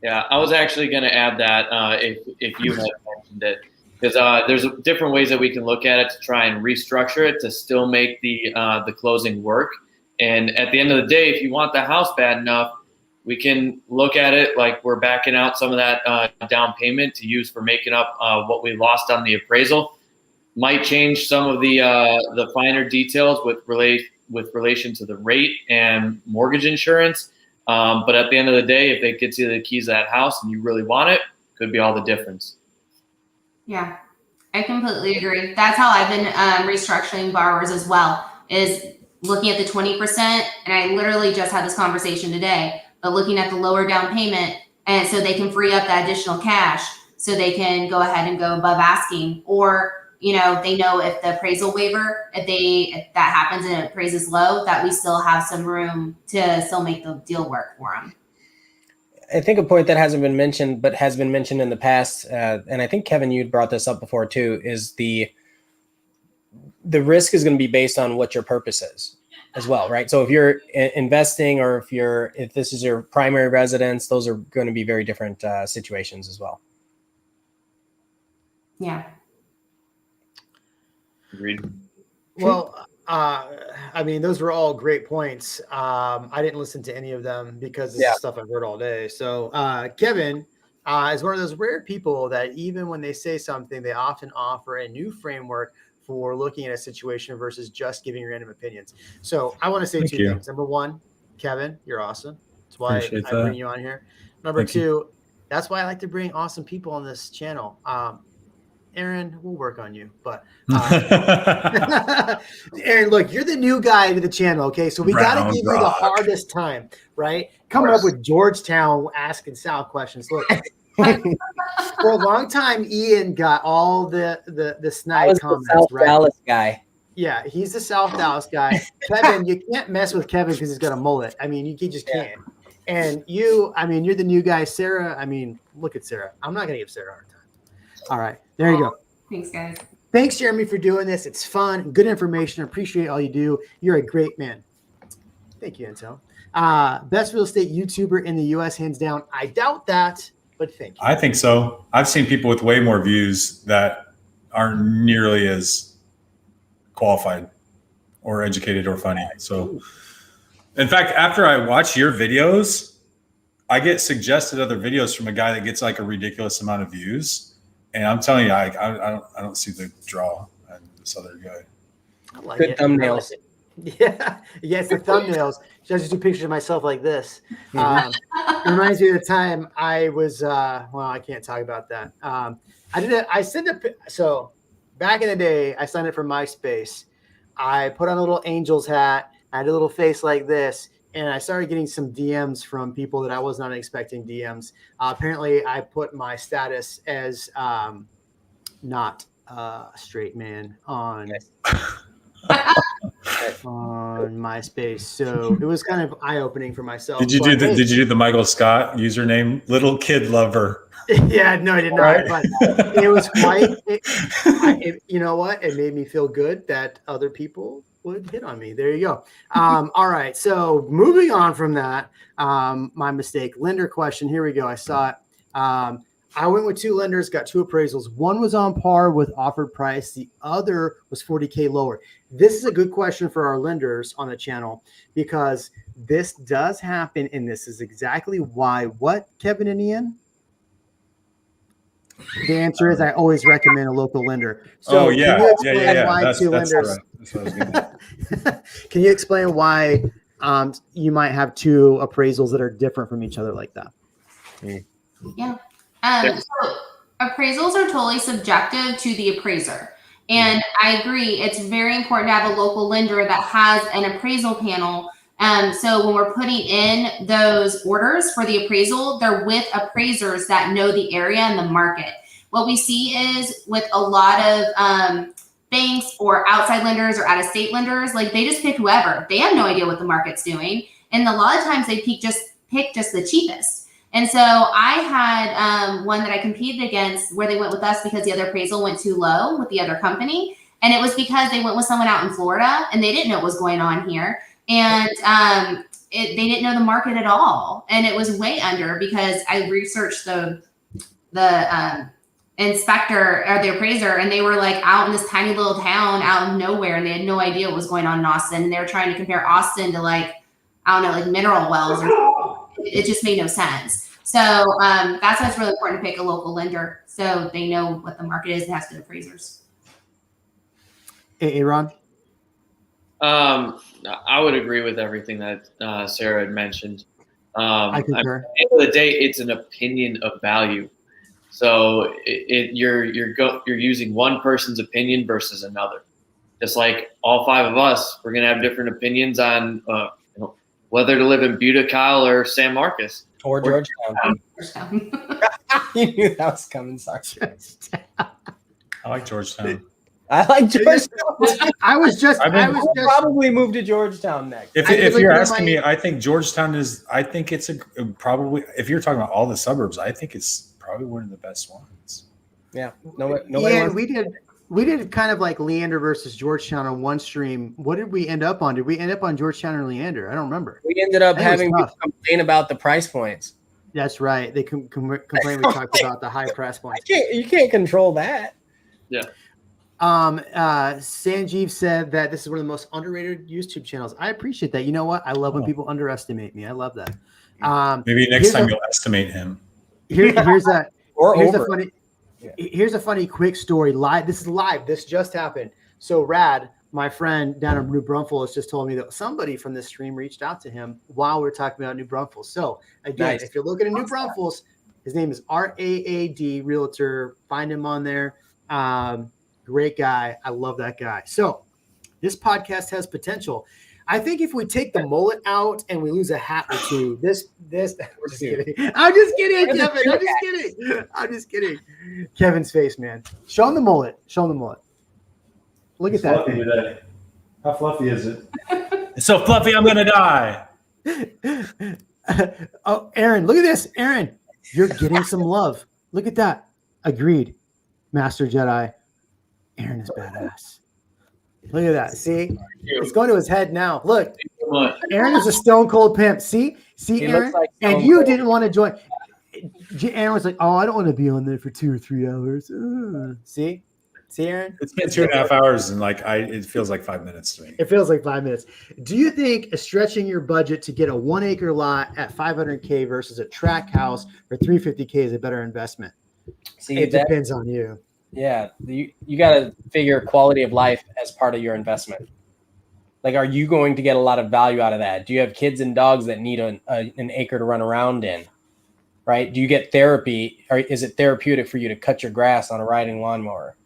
Yeah, I was actually going to add that if you had mentioned it. Because there's different ways that we can look at it to try and restructure it to still make the closing work. And at the end of the day, if you want the house bad enough, we can look at it like we're backing out some of that down payment to use for making up what we lost on the appraisal. Might change some of the finer details with relation to the rate and mortgage insurance. But at the end of the day, if it gets you the keys to that house and you really want it, could be all the difference. Yeah, I completely agree. That's how I've been restructuring borrowers as well, is looking at the 20%. And I literally just had this conversation today, but looking at the lower down payment, and so they can free up that additional cash so they can go ahead and go above asking. Or, you know, they know if the appraisal waiver, if that happens and it appraises low, that we still have some room to still make the deal work for them. I think a point that hasn't been mentioned, but has been mentioned in the past, and I think Kevin, you brought this up before too, is the risk is going to be based on what your purpose is as well, right? So if you're investing, or if this is your primary residence, those are going to be very different situations as well. Yeah. Agreed. Well, I mean, those were all great points. I didn't listen to any of them because this is stuff I've heard all day. So Kevin is one of those rare people that even when they say something, they often offer a new framework for looking at a situation versus just giving random opinions. So I want to say two things. Number one, Kevin, you're awesome. That's why I bring you on here. Number two, that's why I like to bring awesome people on this channel. Aaron, we'll work on you, but Aaron, look, you're the new guy to the channel, okay? So we got to give you the hardest time, right? Coming up with Georgetown asking Sal questions. Look, for a long time, Ian got all the snide comments, South right? Dallas guy. Yeah, he's the South Dallas guy. Kevin, you can't mess with Kevin because he's got a mullet. I mean, you just can't. And you, I mean, you're the new guy. Sarah, I mean, look at Sarah. I'm not going to give Sarah a hard time. All right. There you go. Thanks, guys. Thanks, Jeremy, for doing this. It's fun, good information. I appreciate all you do. You're a great man. Thank you, Intel. Best real estate YouTuber in the U.S., hands down. I doubt that, but thank you. I think so. I've seen people with way more views that aren't nearly as qualified or educated or funny. So, in fact, after I watch your videos, I get suggested other videos from a guy that gets like a ridiculous amount of views. And I'm telling you, I don't see the draw on this other guy. I like Good it. thumbnails. Yeah, it's the thumbnails. Should I just do pictures of myself like this? It reminds me of the time I was. Well, I can't talk about that. So back in the day, I signed up for MySpace. I put on a little Angels hat. I had a little face like this. And I started getting some DMs from people that I was not expecting DMs. Apparently, I put my status as not a straight man on MySpace. So it was kind of eye-opening for myself. Did you do the Michael Scott username, little kid lover? Yeah, no, I did not. Right. But it was quite. You know what? It made me feel good that other people would hit on me. There you go. All right. So moving on from that, my mistake. Lender question. Here we go. I saw it. I went with two lenders, got two appraisals. One was on par with offered price. The other was $40K lower. This is a good question for our lenders on the channel because this does happen, and this is exactly why. What, Kevin and Ian? The answer is I always recommend a local lender. So yeah. That's lenders. Can you explain why you might have two appraisals that are different from each other like that? Yeah. So appraisals are totally subjective to the appraiser. And I agree. It's very important to have a local lender that has an appraisal panel. So when we're putting in those orders for the appraisal, they're with appraisers that know the area and the market. What we see is with a lot of banks or outside lenders or out-of-state lenders, like they just pick whoever. They have no idea what the market's doing. And a lot of times they pick just the cheapest. And so I had one that I competed against where they went with us because the other appraisal went too low with the other company. And it was because they went with someone out in Florida and they didn't know what was going on here. And they didn't know the market at all. And it was way under because I researched the inspector or the appraiser, and they were like out in this tiny little town out of nowhere, and they had no idea what was going on in Austin. And they were trying to compare Austin to like, I don't know, like mineral wells or it just made no sense. So that's why it's really important to pick a local lender so they know what the market is and has good appraisers. Hey, Ron? I would agree with everything that Sarah had mentioned. I concur. At the end of the day, it's an opinion of value. So you're using one person's opinion versus another. Just like all 5 of us, we're gonna have different opinions on whether to live in Buda, Kyle, or San Marcos or Georgetown. You knew that was coming. Sorry. I like Georgetown. I like Georgetown. I was just probably move to Georgetown next. If you're asking me, I think Georgetown is. I think it's probably. If you're talking about all the suburbs, I think it's probably one of the best ones. Yeah. We did kind of like Leander versus Georgetown on one stream. What did we end up on? Did we end up on Georgetown or Leander? I don't remember. We ended up having people complain about the price points. That's right. They complain. We talked about the high price points. You can't control that. Yeah. Sanjeev said that this is one of the most underrated YouTube channels. I appreciate that. You know what? I love when people underestimate me. I love that. Maybe next time you'll estimate him. Here's a funny quick story. Live. This is live. This just happened. So Rad, my friend down in New Braunfels, just told me that somebody from this stream reached out to him while we were talking about New Braunfels. So again, if you're looking at New Braunfels, his name is RAAD Realtor. Find him on there. Great guy. I love that guy. So this podcast has potential. I think if we take the mullet out and we lose a hat or two, this we're just kidding. I'm just kidding, Kevin. I'm just kidding. Kevin's face, man. Show him the mullet. Look at that thing. Today. How fluffy is it? It's so fluffy, I'm gonna die. Oh, Aaron, look at this. Aaron, you're getting some love. Look at that. Agreed. Master Jedi. Aaron is badass. Look at that. See? It's going to his head now. Look. Aaron is a stone cold pimp. See, Aaron? Like and you didn't want to join. Aaron was like, oh, I don't want to be on there for 2 or 3 hours. See, Aaron? It's been 2.5 hours and it feels like 5 minutes to me. It feels like 5 minutes. Do you think stretching your budget to get a 1 acre lot at $500K versus a tract house for $350K is a better investment? It depends on you. Yeah, you got to figure quality of life as part of your investment. Like, are you going to get a lot of value out of that? Do you have kids and dogs that need an acre to run around in? Right? Do you get therapy, or is it therapeutic for you to cut your grass on a riding lawnmower?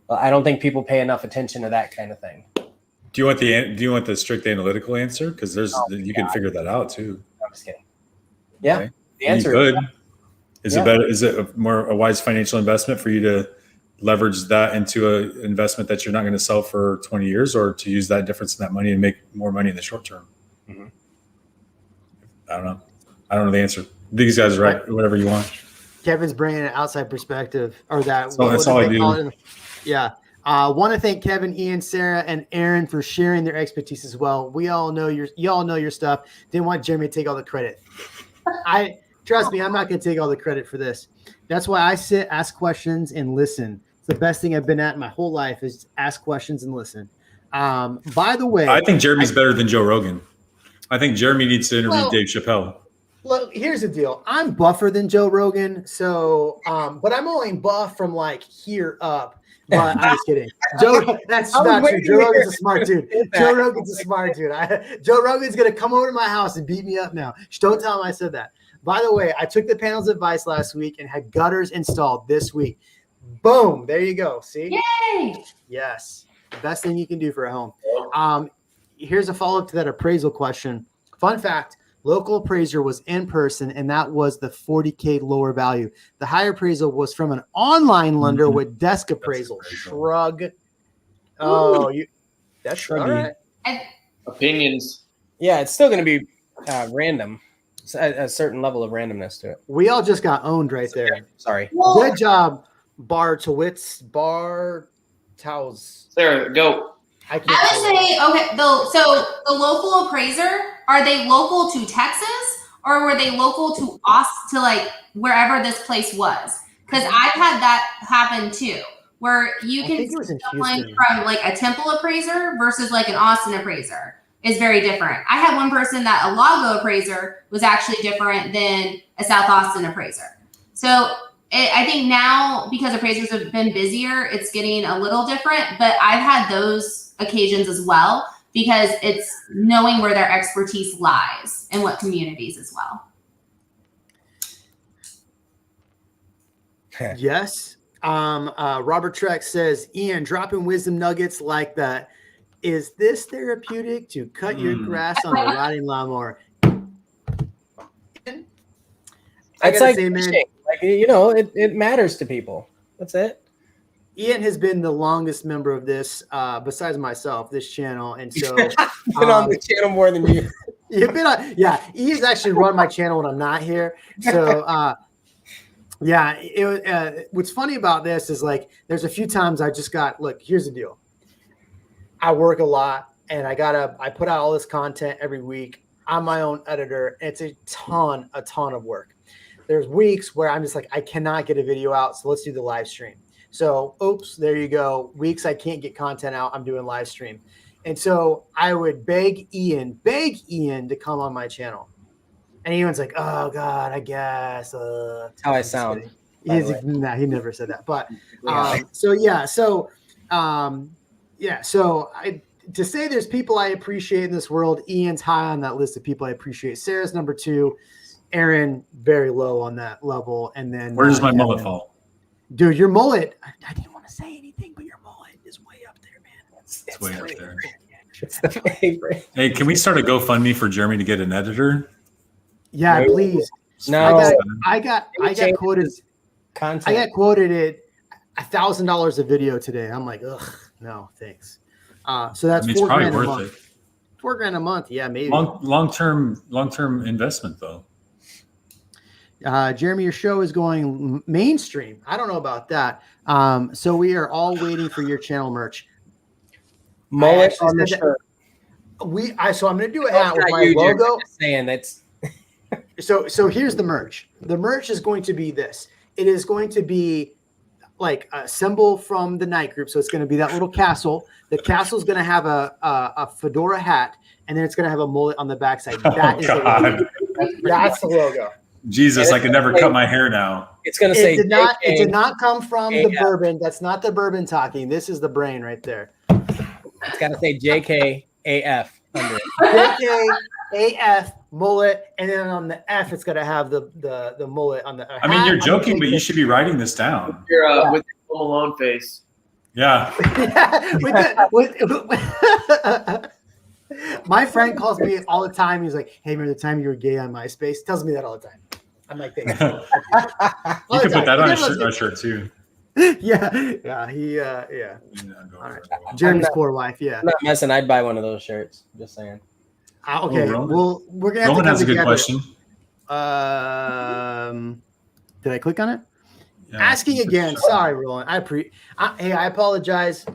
Well, I don't think people pay enough attention to that kind of thing. Do you want the strict analytical answer? Because you can figure that out too. I'm just kidding. Yeah, okay. The answer is good. Is it a wise financial investment for you to leverage that into an investment that you're not going to sell for 20 years, or to use that difference in that money and make more money in the short term? Mm-hmm. I don't know. I don't know the answer. These guys are right. Whatever you want. Kevin's bringing an outside perspective, or that. That's all I do. Yeah. Want to thank Kevin, Ian, Sarah, and Aaron for sharing their expertise as well. You all know your stuff. Didn't want Jeremy to take all the credit. Trust me, I'm not going to take all the credit for this. That's why I sit, ask questions, and listen. It's the best thing I've been at my whole life is ask questions and listen. By the way, I think Jeremy's better than Joe Rogan. I think Jeremy needs to interview Dave Chappelle. Look, here's the deal. I'm buffer than Joe Rogan, so but I'm only buff from like here up. But I'm just kidding. That's not true. Joe Rogan's a smart dude. Joe Rogan's a smart dude. Joe Rogan's going to come over to my house and beat me up now. Don't tell him I said that. By the way, I took the panel's advice last week and had gutters installed this week. Boom. There you go. See? Yay! Yes. The best thing you can do for a home. Here's a follow-up to that appraisal question. Fun fact, local appraiser was in person, and that was the $40K lower value. The higher appraisal was from an online lender with desk appraisal. Shrug. Oh, that's shruggy. Right. Opinions. Yeah, it's still going to be random. A certain level of randomness to it. We all just got owned right there. Sorry. Good job, Towels. Sarah, go. I would say, okay, so the local appraiser, are they local to Texas or were they local to Austin, to like wherever this place was? Because I've had that happen too, where you can see someone from like a Temple appraiser versus like an Austin appraiser. is very different. I had one person that a Lago appraiser was actually different than a South Austin appraiser. So I think now, because appraisers have been busier, it's getting a little different, but I've had those occasions as well, because it's knowing where their expertise lies and what communities as well. Yes. Robert Trek says, Ian, dropping wisdom nuggets like that. Is this therapeutic to cut your grass on a riding lawnmower? It's like fishing. Like, you know, it matters to people. That's it. Ian has been the longest member of this, besides myself, this channel, and so been on the channel more than you. You've been on, yeah. Ian's actually run my channel when I'm not here. So, yeah. What's funny about this is, like, there's a few times I just got, look, here's the deal. I work a lot, and I put out all this content every week. I'm my own editor. And it's a ton of work. There's weeks where I'm just like, I cannot get a video out, so let's do the live stream. So, oops, there you go. Weeks I can't get content out, I'm doing live stream. And so I would beg Ian to come on my channel. And Ian's like, oh God, I guess. That's how I sound. Nah, he never said that. But to say there's people I appreciate in this world, Ian's high on that list of people I appreciate. Sarah's number 2, Aaron very low on that level. And then where does my mullet fall? Dude, your mullet, I didn't want to say anything, but your mullet is way up there, man. It's way up there. It's the favorite. Hey, can we start a GoFundMe for Jeremy to get an editor? Yeah, please. No, I got quoted content. I got quoted at $1,000 a video today. I'm like, ugh, no, thanks. So that's it's $4,000 probably a worth month. it. $4,000 a month, yeah, maybe. Long-term investment though. Jeremy, your show is going mainstream. I don't know about that. So we are all waiting for your channel merch. Mullet on the shirt. So I'm going to do a hat with my logo. Saying that's. So here's the merch. The merch is going to be this. It is going to be like a symbol from the night group. So it's going to be that little castle. The castle is going to have a fedora hat, and then it's going to have a mullet on the backside. That is the logo. That's the logo. Jesus, I can never cut my hair now. It's going to say it did not come from the bourbon. That's not the bourbon talking. This is the brain right there. It's got to say JKAF under it. JKAF mullet, and then on the F, it's got to have the mullet on the. I mean, you're joking, but you should be writing this down. You're with the Home Alone face. Yeah. My friend calls me all the time. He's like, "Hey, remember the time you were gay on MySpace?" Tells me that all the time. I'm like, "Thanks." You could put that on a shirt too. Yeah. All right. Jeremy's poor wife. Yeah. I'm not messing. I'd buy one of those shirts. Just saying. Okay. Well, we're gonna have Roman to has a good together. question. Did I click on it? Yeah, Asking again. Sorry, Roland. I apologize.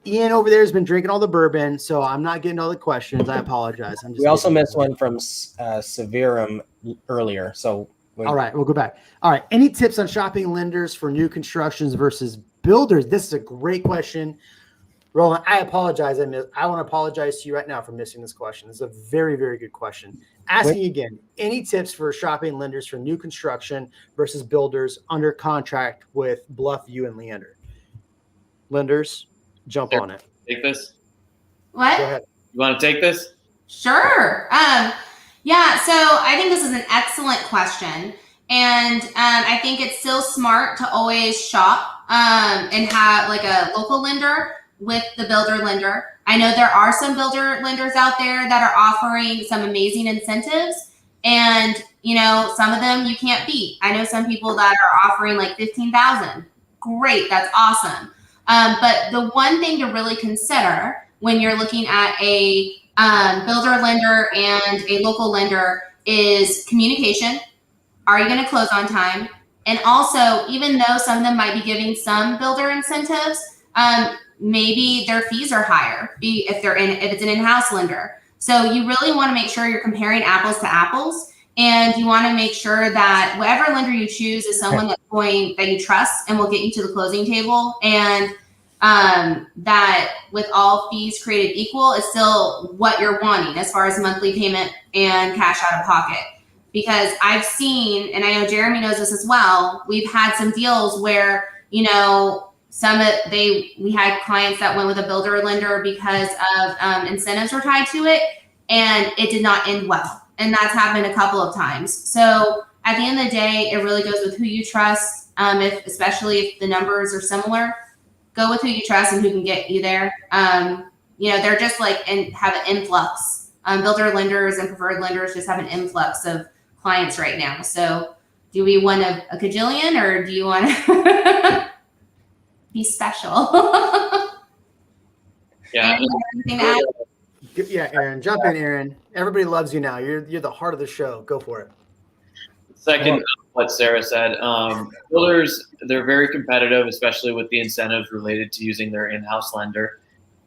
Ian over there has been drinking all the bourbon, so I'm not getting all the questions. I apologize. We also missed one from Severum earlier. So all right, we'll go back. All right. Any tips on shopping lenders for new constructions versus builders? This is a great question. Roland, I apologize. I want to apologize to you right now for missing this question. This is a very, very good question. Asking again, any tips for shopping lenders for new construction versus builders under contract with Bluffview and Leander? Lenders, jump on it. Take this. What? Go ahead. You want to take this? Sure. Yeah, so I think this is an excellent question. And I think it's still smart to always shop and have like a local lender with the builder lender. I know there are some builder lenders out there that are offering some amazing incentives, and some of them you can't beat. I know some people that are offering like $15,000. Great, that's awesome. But the one thing to really consider when you're looking at a builder lender and a local lender is communication. Are you going to close on time? And also, even though some of them might be giving some builder incentives, maybe their fees are higher if it's an in-house lender. So you really want to make sure you're comparing apples to apples, and you want to make sure that whatever lender you choose is someone that you trust and will get you to the closing table. And that with all fees created equal is still what you're wanting as far as monthly payment and cash out of pocket. Because I've seen, and I know Jeremy knows this as well, we've had some deals where, we had clients that went with a builder or lender because of incentives were tied to it, and it did not end well. And that's happened a couple of times. So at the end of the day, it really goes with who you trust, especially if the numbers are similar. Go with who you trust and who can get you there. They're just have an influx. Builder lenders and preferred lenders just have an influx of clients right now. So do we want a cajillion, or do you want to be special? Yeah. Anything to add? Yeah, Aaron, jump in, Aaron. Everybody loves you now. You're the heart of the show. Go for it. Second, what Sarah said, builders, they're very competitive, especially with the incentives related to using their in-house lender.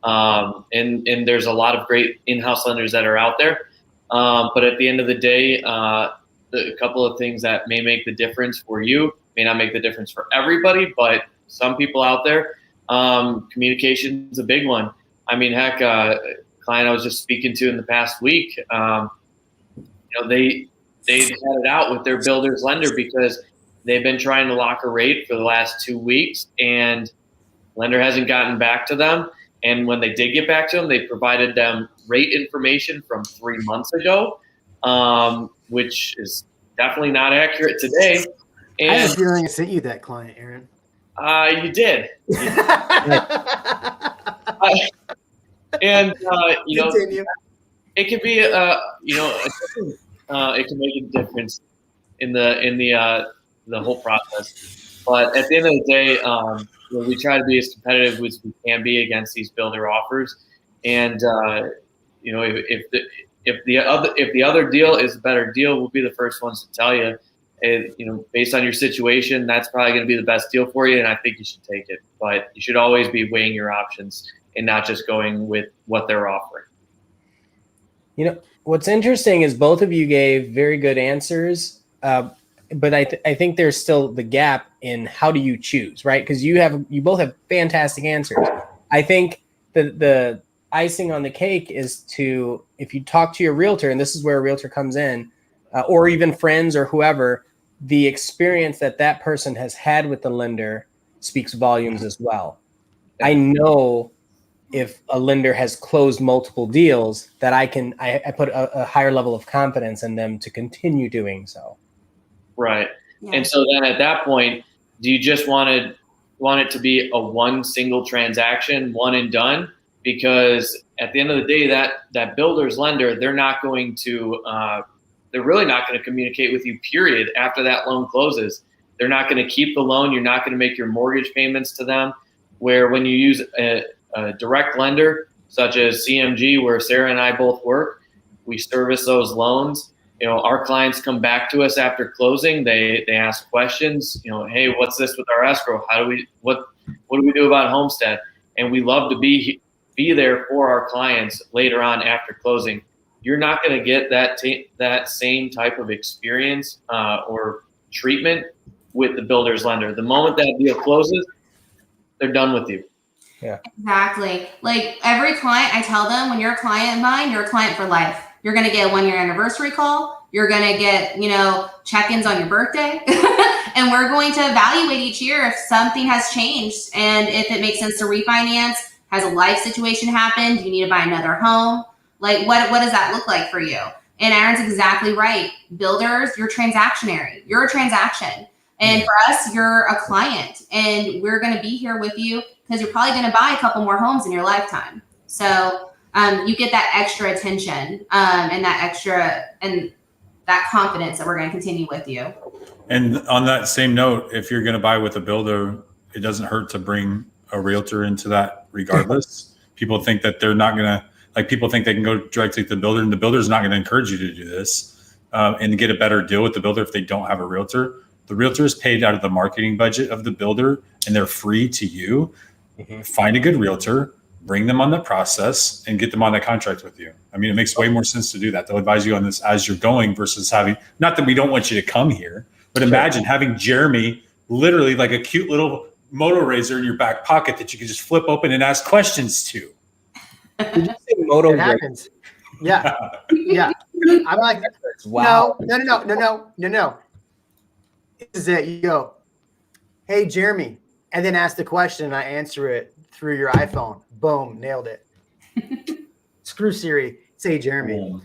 And there's a lot of great in-house lenders that are out there. But at the end of the day, a couple of things that may make the difference for you may not make the difference for everybody, but some people out there, communication is a big one. I mean, heck, client I was just speaking to in the past week, they had it out with their builder's lender because they've been trying to lock a rate for the last 2 weeks, and lender hasn't gotten back to them. And when they did get back to them, they provided them rate information from 3 months ago, which is definitely not accurate today. And I have a feeling I sent you that client, Aaron. You did. And Continue. it could be it can make a difference in the whole process. But at the end of the day, we try to be as competitive as we can be against these builder offers. And if the other deal is a better deal, we'll be the first ones to tell you. Based on your situation, that's probably going to be the best deal for you, and I think you should take it. But you should always be weighing your options and not just going with what they're offering. What's interesting is both of you gave very good answers, but I think there's still the gap in how do you choose, right? Because you both have fantastic answers. I think the icing on the cake is if you talk to your realtor, and this is where a realtor comes in, or even friends or whoever, the experience that person has had with the lender speaks volumes as well. I know if a lender has closed multiple deals that I put a higher level of confidence in them to continue doing so. Right. Yeah. And so then at that point, do you just want it to be a one single transaction, one and done? Because at the end of the day, that builder's lender, they're really not going to communicate with you, period, after that loan closes. They're not going to keep the loan. You're not going to make your mortgage payments to them. Where when you use a direct lender, such as CMG, where Sarah and I both work, we service those loans. Our clients come back to us after closing. They ask questions. Hey, what's this with our escrow? What do we do about homestead? And we love to be there for our clients later on after closing. You're not going to get that same type of experience or treatment with the builder's lender. The moment that deal closes, they're done with you. Yeah, exactly. Like every client, I tell them, when you're a client of mine, you're a client for life. You're going to get a 1-year anniversary call. You're going to get, check-ins on your birthday. And we're going to evaluate each year if something has changed and if it makes sense to refinance. Has a life situation happened? Do you need to buy another home? Like what does that look like for you? And Aaron's exactly right. Builders, you're transactionary. You're a transaction. And for us, you're a client, and we're going to be here with you because you're probably going to buy a couple more homes in your lifetime. So you get that extra attention and that confidence that we're going to continue with you. And on that same note, if you're going to buy with a builder, it doesn't hurt to bring a realtor into that regardless. People think that they're not going to, people think they can go directly to the builder, and the builder's not going to encourage you to do this and get a better deal with the builder if they don't have a realtor. The realtor is paid out of the marketing budget of the builder, and they're free to you. Mm-hmm. Find a good realtor, bring them on the process, and get them on that contract with you. I mean, it makes way more sense to do that. They'll advise you on this as you're going versus having, not that we don't want you to come here, but imagine having Jeremy literally like a cute little moto razor in your back pocket that you can just flip open and ask questions to. Did you say moto? It happens. Yeah. Yeah. I'm like, Wow. No. This is it. You go, hey, Jeremy, and then ask the question and I answer it through your iPhone. Boom, nailed it. Screw Siri. Say Jeremy.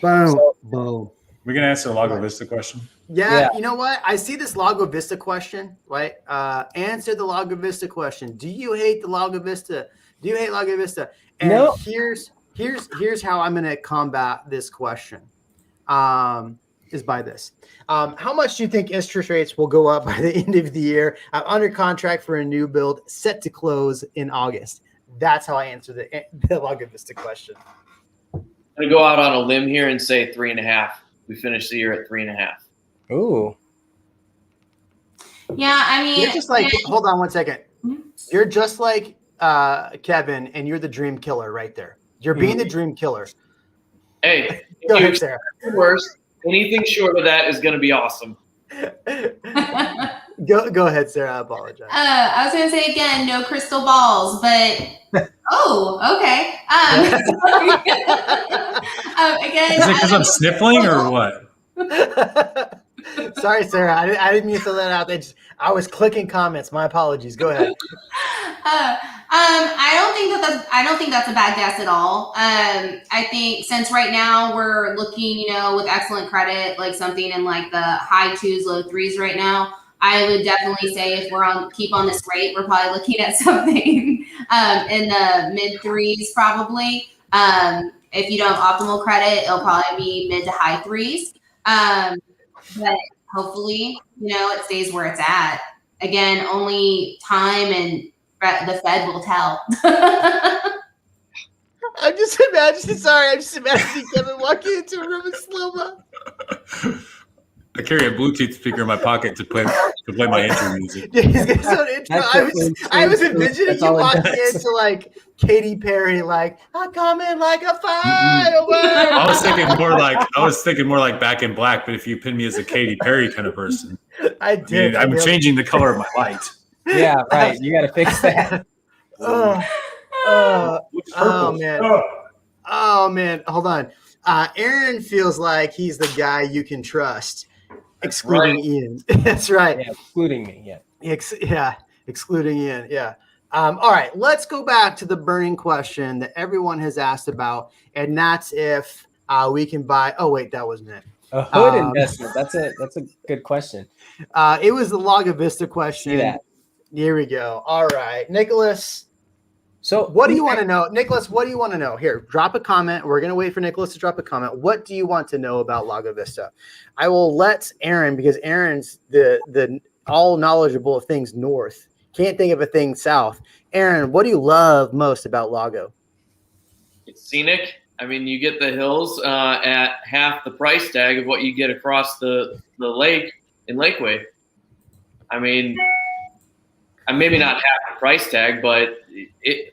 Boom. Boom. We're going to answer the Lago Vista question. Yeah, you know what? I see this Lago Vista question, right? Answer the Lago Vista question. Do you hate the Lago Vista? Do you hate Lago Vista? And No. here's how I'm going to combat this question. Is by this. How much do you think interest rates will go up by the end of the year? I'm under contract for a new build set to close in August. That's how I answer the Lago Vista question. I'm going to go out on a limb here and say 3.5. We finished the year at 3.5. Ooh. Yeah, I mean, You're just like, hold on one second. You're just like Kevin, and you're the dream killer right there. You're being the dream killer. Hey, Go ahead, Sarah. Worse, anything short of that is going to be awesome. Go ahead, Sarah. I apologize. I was gonna say again, no crystal balls, but okay. Again, Is it because I'm sniffling or what? Sorry, Sarah. I didn't mean to throw that out. I was clicking comments. My apologies. Go ahead. I don't think that's a bad guess at all. I think since right now we're looking, with excellent credit, like something in like the high 2s, low 3s right now, I would definitely say if we're keep on this rate, we're probably looking at something in the mid 3s probably. If you don't have optimal credit, it'll probably be mid to high 3s. But hopefully, it stays where it's at. Again, only time and the Fed will tell. I'm just imagining Kevin walking into a room in slow-mo. I carry a Bluetooth speaker in my pocket to play my intro music. Yeah, he's got some intro. I was envisioning you walking into like Katy Perry, like I come in like a firework. I was thinking more like Back in Black, but if you pin me as a Katy Perry kind of person, I did. I'm changing the color of my light. Yeah, right. You got to fix that. Oh man. Oh man. Hold on. Aaron feels like he's the guy you can trust. Excluding Ian. That's right. Yeah, excluding me. Yeah. Excluding Ian. Yeah. All right. Let's go back to the burning question that everyone has asked about, and that's if we can buy. Oh wait, that wasn't it. A hood investment. That's a good question. It was the Lago Vista question. See that. Here we go. All right, Nicholas. So what do you want to know? Nicholas, what do you want to know? Here, drop a comment. We're going to wait for Nicholas to drop a comment. What do you want to know about Lago Vista? I will let Aaron, because Aaron's the all knowledgeable of things north. Can't think of a thing south. Aaron, what do you love most about Lago? It's scenic. I mean, you get the hills at half the price tag of what you get across the lake in Lakeway. I mean, maybe not half the price tag, but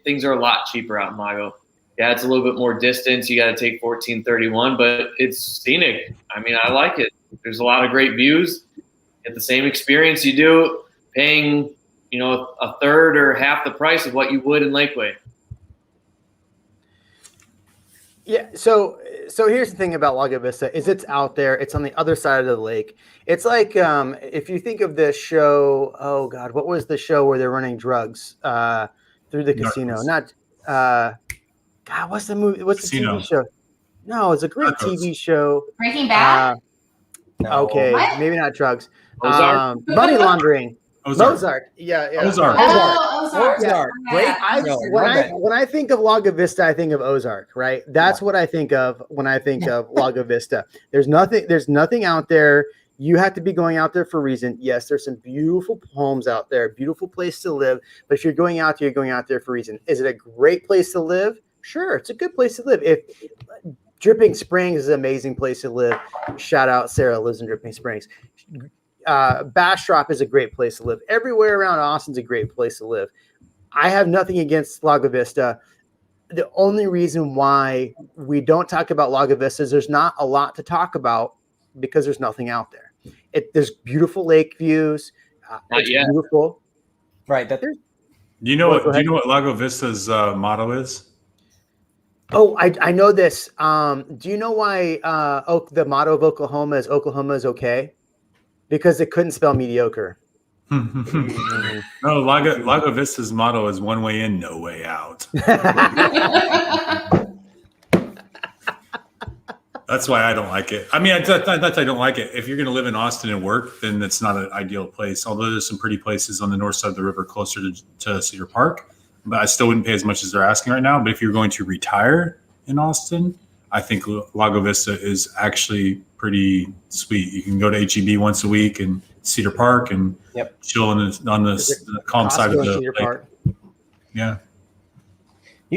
things are a lot cheaper out in Lago. Yeah, it's a little bit more distance. You got to take 1431, but it's scenic. I mean, I like it. There's a lot of great views. Get the same experience you do paying, a third or half the price of what you would in Lakeway. Yeah, so here's the thing about Lago Vista is it's out there. It's on the other side of the lake. It's like if you think of this show, oh God, what was the show where they're running drugs through the casino? Not God, what's the movie? What's the TV show? No, it's a great TV show. Breaking Bad? No. Okay, What? maybe not drugs. Ozark? Money laundering. Ozark. Yeah. Ozark. Ozark. Ozark. Yeah. When I think of Lago Vista, I think of Ozark, right? That's what I think of when I think of Lago Vista. There's nothing out there. You have to be going out there for a reason. Yes, there's some beautiful homes out there, beautiful place to live. But if you're going out there, you're going out there for a reason. Is it a great place to live? Sure, it's a good place to live. If Dripping Springs is an amazing place to live. Shout out, Sarah lives in Dripping Springs. Bastrop is a great place to live. Everywhere around Austin's a great place to live. I have nothing against Lago Vista. The only reason why we don't talk about Lago Vista is there's not a lot to talk about because there's nothing out there. There's beautiful lake views. Not It's yet. beautiful. Right. That Do you know Well, go what? Do you ahead. know what Lago Vista's motto is? Oh, I know this. Do you know why the motto of Oklahoma is okay? Because it couldn't spell mediocre. No, Lago Vista's motto is one way in, no way out. That's why I don't like it. I mean, that's I don't like it. If you're going to live in Austin and work, then it's not an ideal place. Although there's some pretty places on the north side of the river closer to Cedar Park, but I still wouldn't pay as much as they're asking right now. But if you're going to retire in Austin, I think Lago Vista is actually pretty sweet. You can go to HEB once a week and Cedar Park and chill on the calm side of the Cedar lake. Park. Yeah.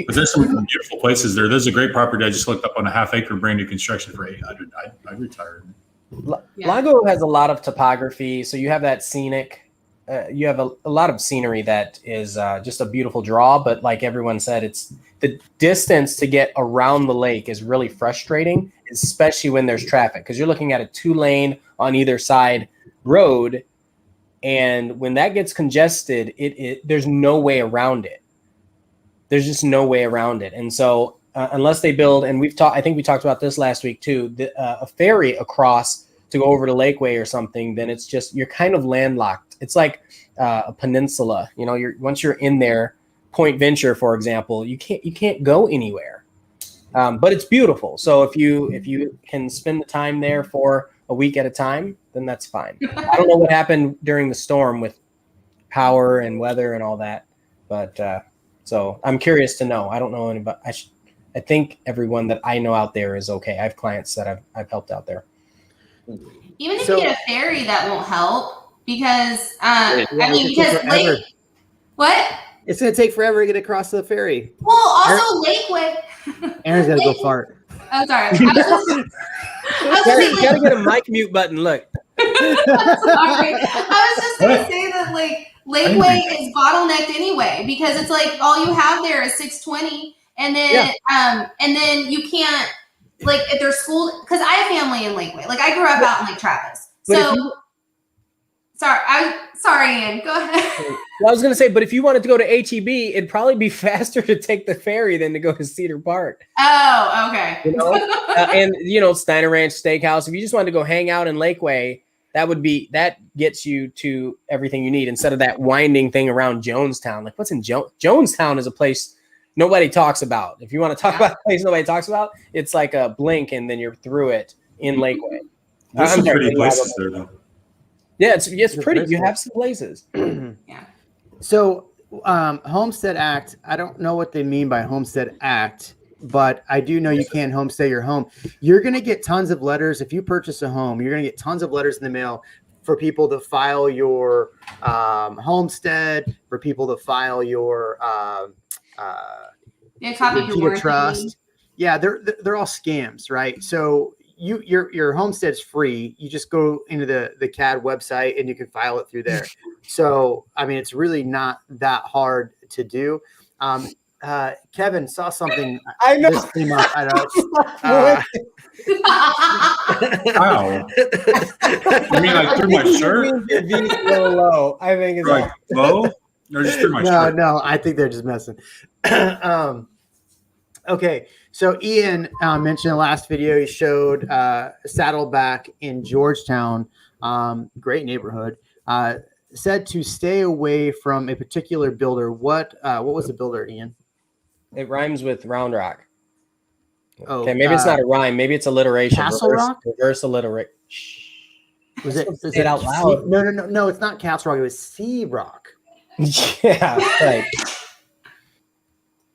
But there's some beautiful places there. There's a great property I just looked up on a half-acre brand new construction for $800. I retired. Lago has a lot of topography, so you have that scenic. You have a lot of scenery that is just a beautiful draw. But like everyone said, it's the distance to get around the lake is really frustrating, especially when there's traffic, because you're looking at a 2-lane on either side road, and when that gets congested, there's no way around it. There's just no way around it. And so unless they build, and I think we talked about this last week too, a ferry across to go over to Lakeway or something, then it's just, you're kind of landlocked. It's like a peninsula, once you're in there, Point Venture, for example, you can't go anywhere. But it's beautiful. So if you can spend the time there for a week at a time, then that's fine. I don't know what happened during the storm with power and weather and all that, but so I'm curious to know. I don't know anybody. I think everyone that I know out there is okay. I have clients that I've helped out there. Even if you get a ferry, that won't help because what? It's going to take forever to get across the ferry. Well, also Lakeway. Aaron's got to go fart. Oh, sorry. You gotta get a mic mute button. Look. Sorry. I was just gonna say that Lakeway is bottlenecked anyway because it's like all you have there is 620, and then and then you can't if there's school, because I have family in Lakeway. Like I grew up out in Lake Travis. So sorry, Ian. Go ahead. Well, I was gonna say, but if you wanted to go to HEB, it'd probably be faster to take the ferry than to go to Cedar Park. Oh, okay. And Steiner Ranch Steakhouse. If you just wanted to go hang out in Lakeway, that gets you to everything you need instead of that winding thing around Jonestown. Like what's in Jonestown is a place nobody talks about. If you want to talk about a place nobody talks about, it's like a blink and then you're through it in Lakeway. There's some pretty places there though. Yeah, it's pretty. You have some places. Yeah. So Homestead Act, I don't know what they mean by Homestead Act, but I do know you can homestay your home. You're going to get tons of letters. If you purchase a home, you're going to get tons of letters in the mail for people to file your homestead, for people to file your copy your trust. Yeah, they're all scams, right? So your homestead's free. You just go into the CAD website and you can file it through there. So I mean, it's really not that hard to do. Kevin saw something. I know. This came up. I know. Wow. You mean like through my shirt? Low. I think it's like low, or just through my shirt? No. I think they're just messing. Okay, so Ian mentioned in the last video he showed Saddleback in Georgetown, great neighborhood. Said to stay away from a particular builder. What was the builder, Ian? It rhymes with Round Rock. Oh, okay, maybe it's not a rhyme. Maybe it's alliteration. Castle Rock? Reverse alliteration. Was it out loud? No, it's not Castle Rock. It was Sea Rock. Yeah, right.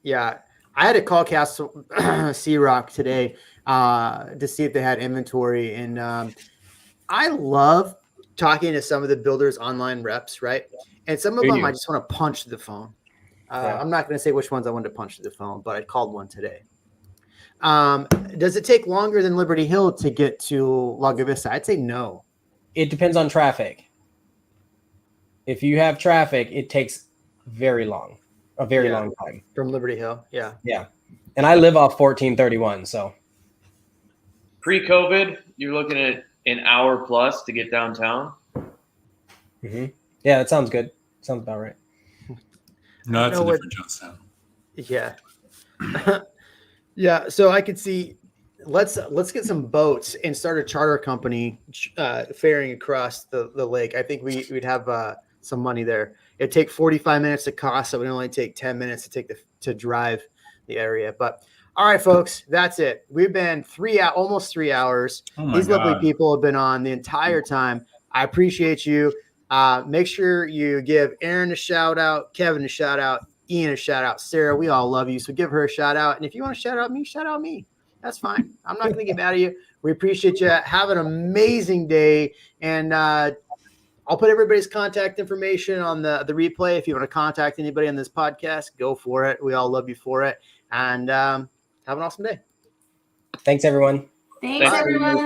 Yeah, I had to call Castle Sea Rock today to see if they had inventory, and I love talking to some of the builders' online reps, right? And some of them I just want to punch the phone. I'm not going to say which ones I wanted to punch to the phone, but I called one today. Does it take longer than Liberty Hill to get to Lago Vista? I'd say no. It depends on traffic. If you have traffic, it takes very long, a very long time. From Liberty Hill, yeah. Yeah. And I live off 1431, so. Pre-COVID, you're looking at an hour plus to get downtown. Mm-hmm. Yeah, that sounds good. Sounds about right. No, that's know a what- different Jonestown. Yeah. Yeah. So I could see, let's get some boats and start a charter company ferrying across the lake. I think we'd have some money there. It'd take 45 minutes to cost, so it would only take 10 minutes to drive the area. But all right, folks, that's it. We've been almost 3 hours. Oh my These lovely God. people have been on the entire time. I appreciate you. Make sure you give Aaron a shout out, Kevin a shout out, Ian a shout out, Sarah. We all love you, so give her a shout out. And if you want to shout out me. That's fine. I'm not going to get mad at you. We appreciate you. Have an amazing day, and I'll put everybody's contact information on the replay. If you want to contact anybody on this podcast, go for it. We all love you for it, and have an awesome day. Thanks, everyone. Thanks, everyone.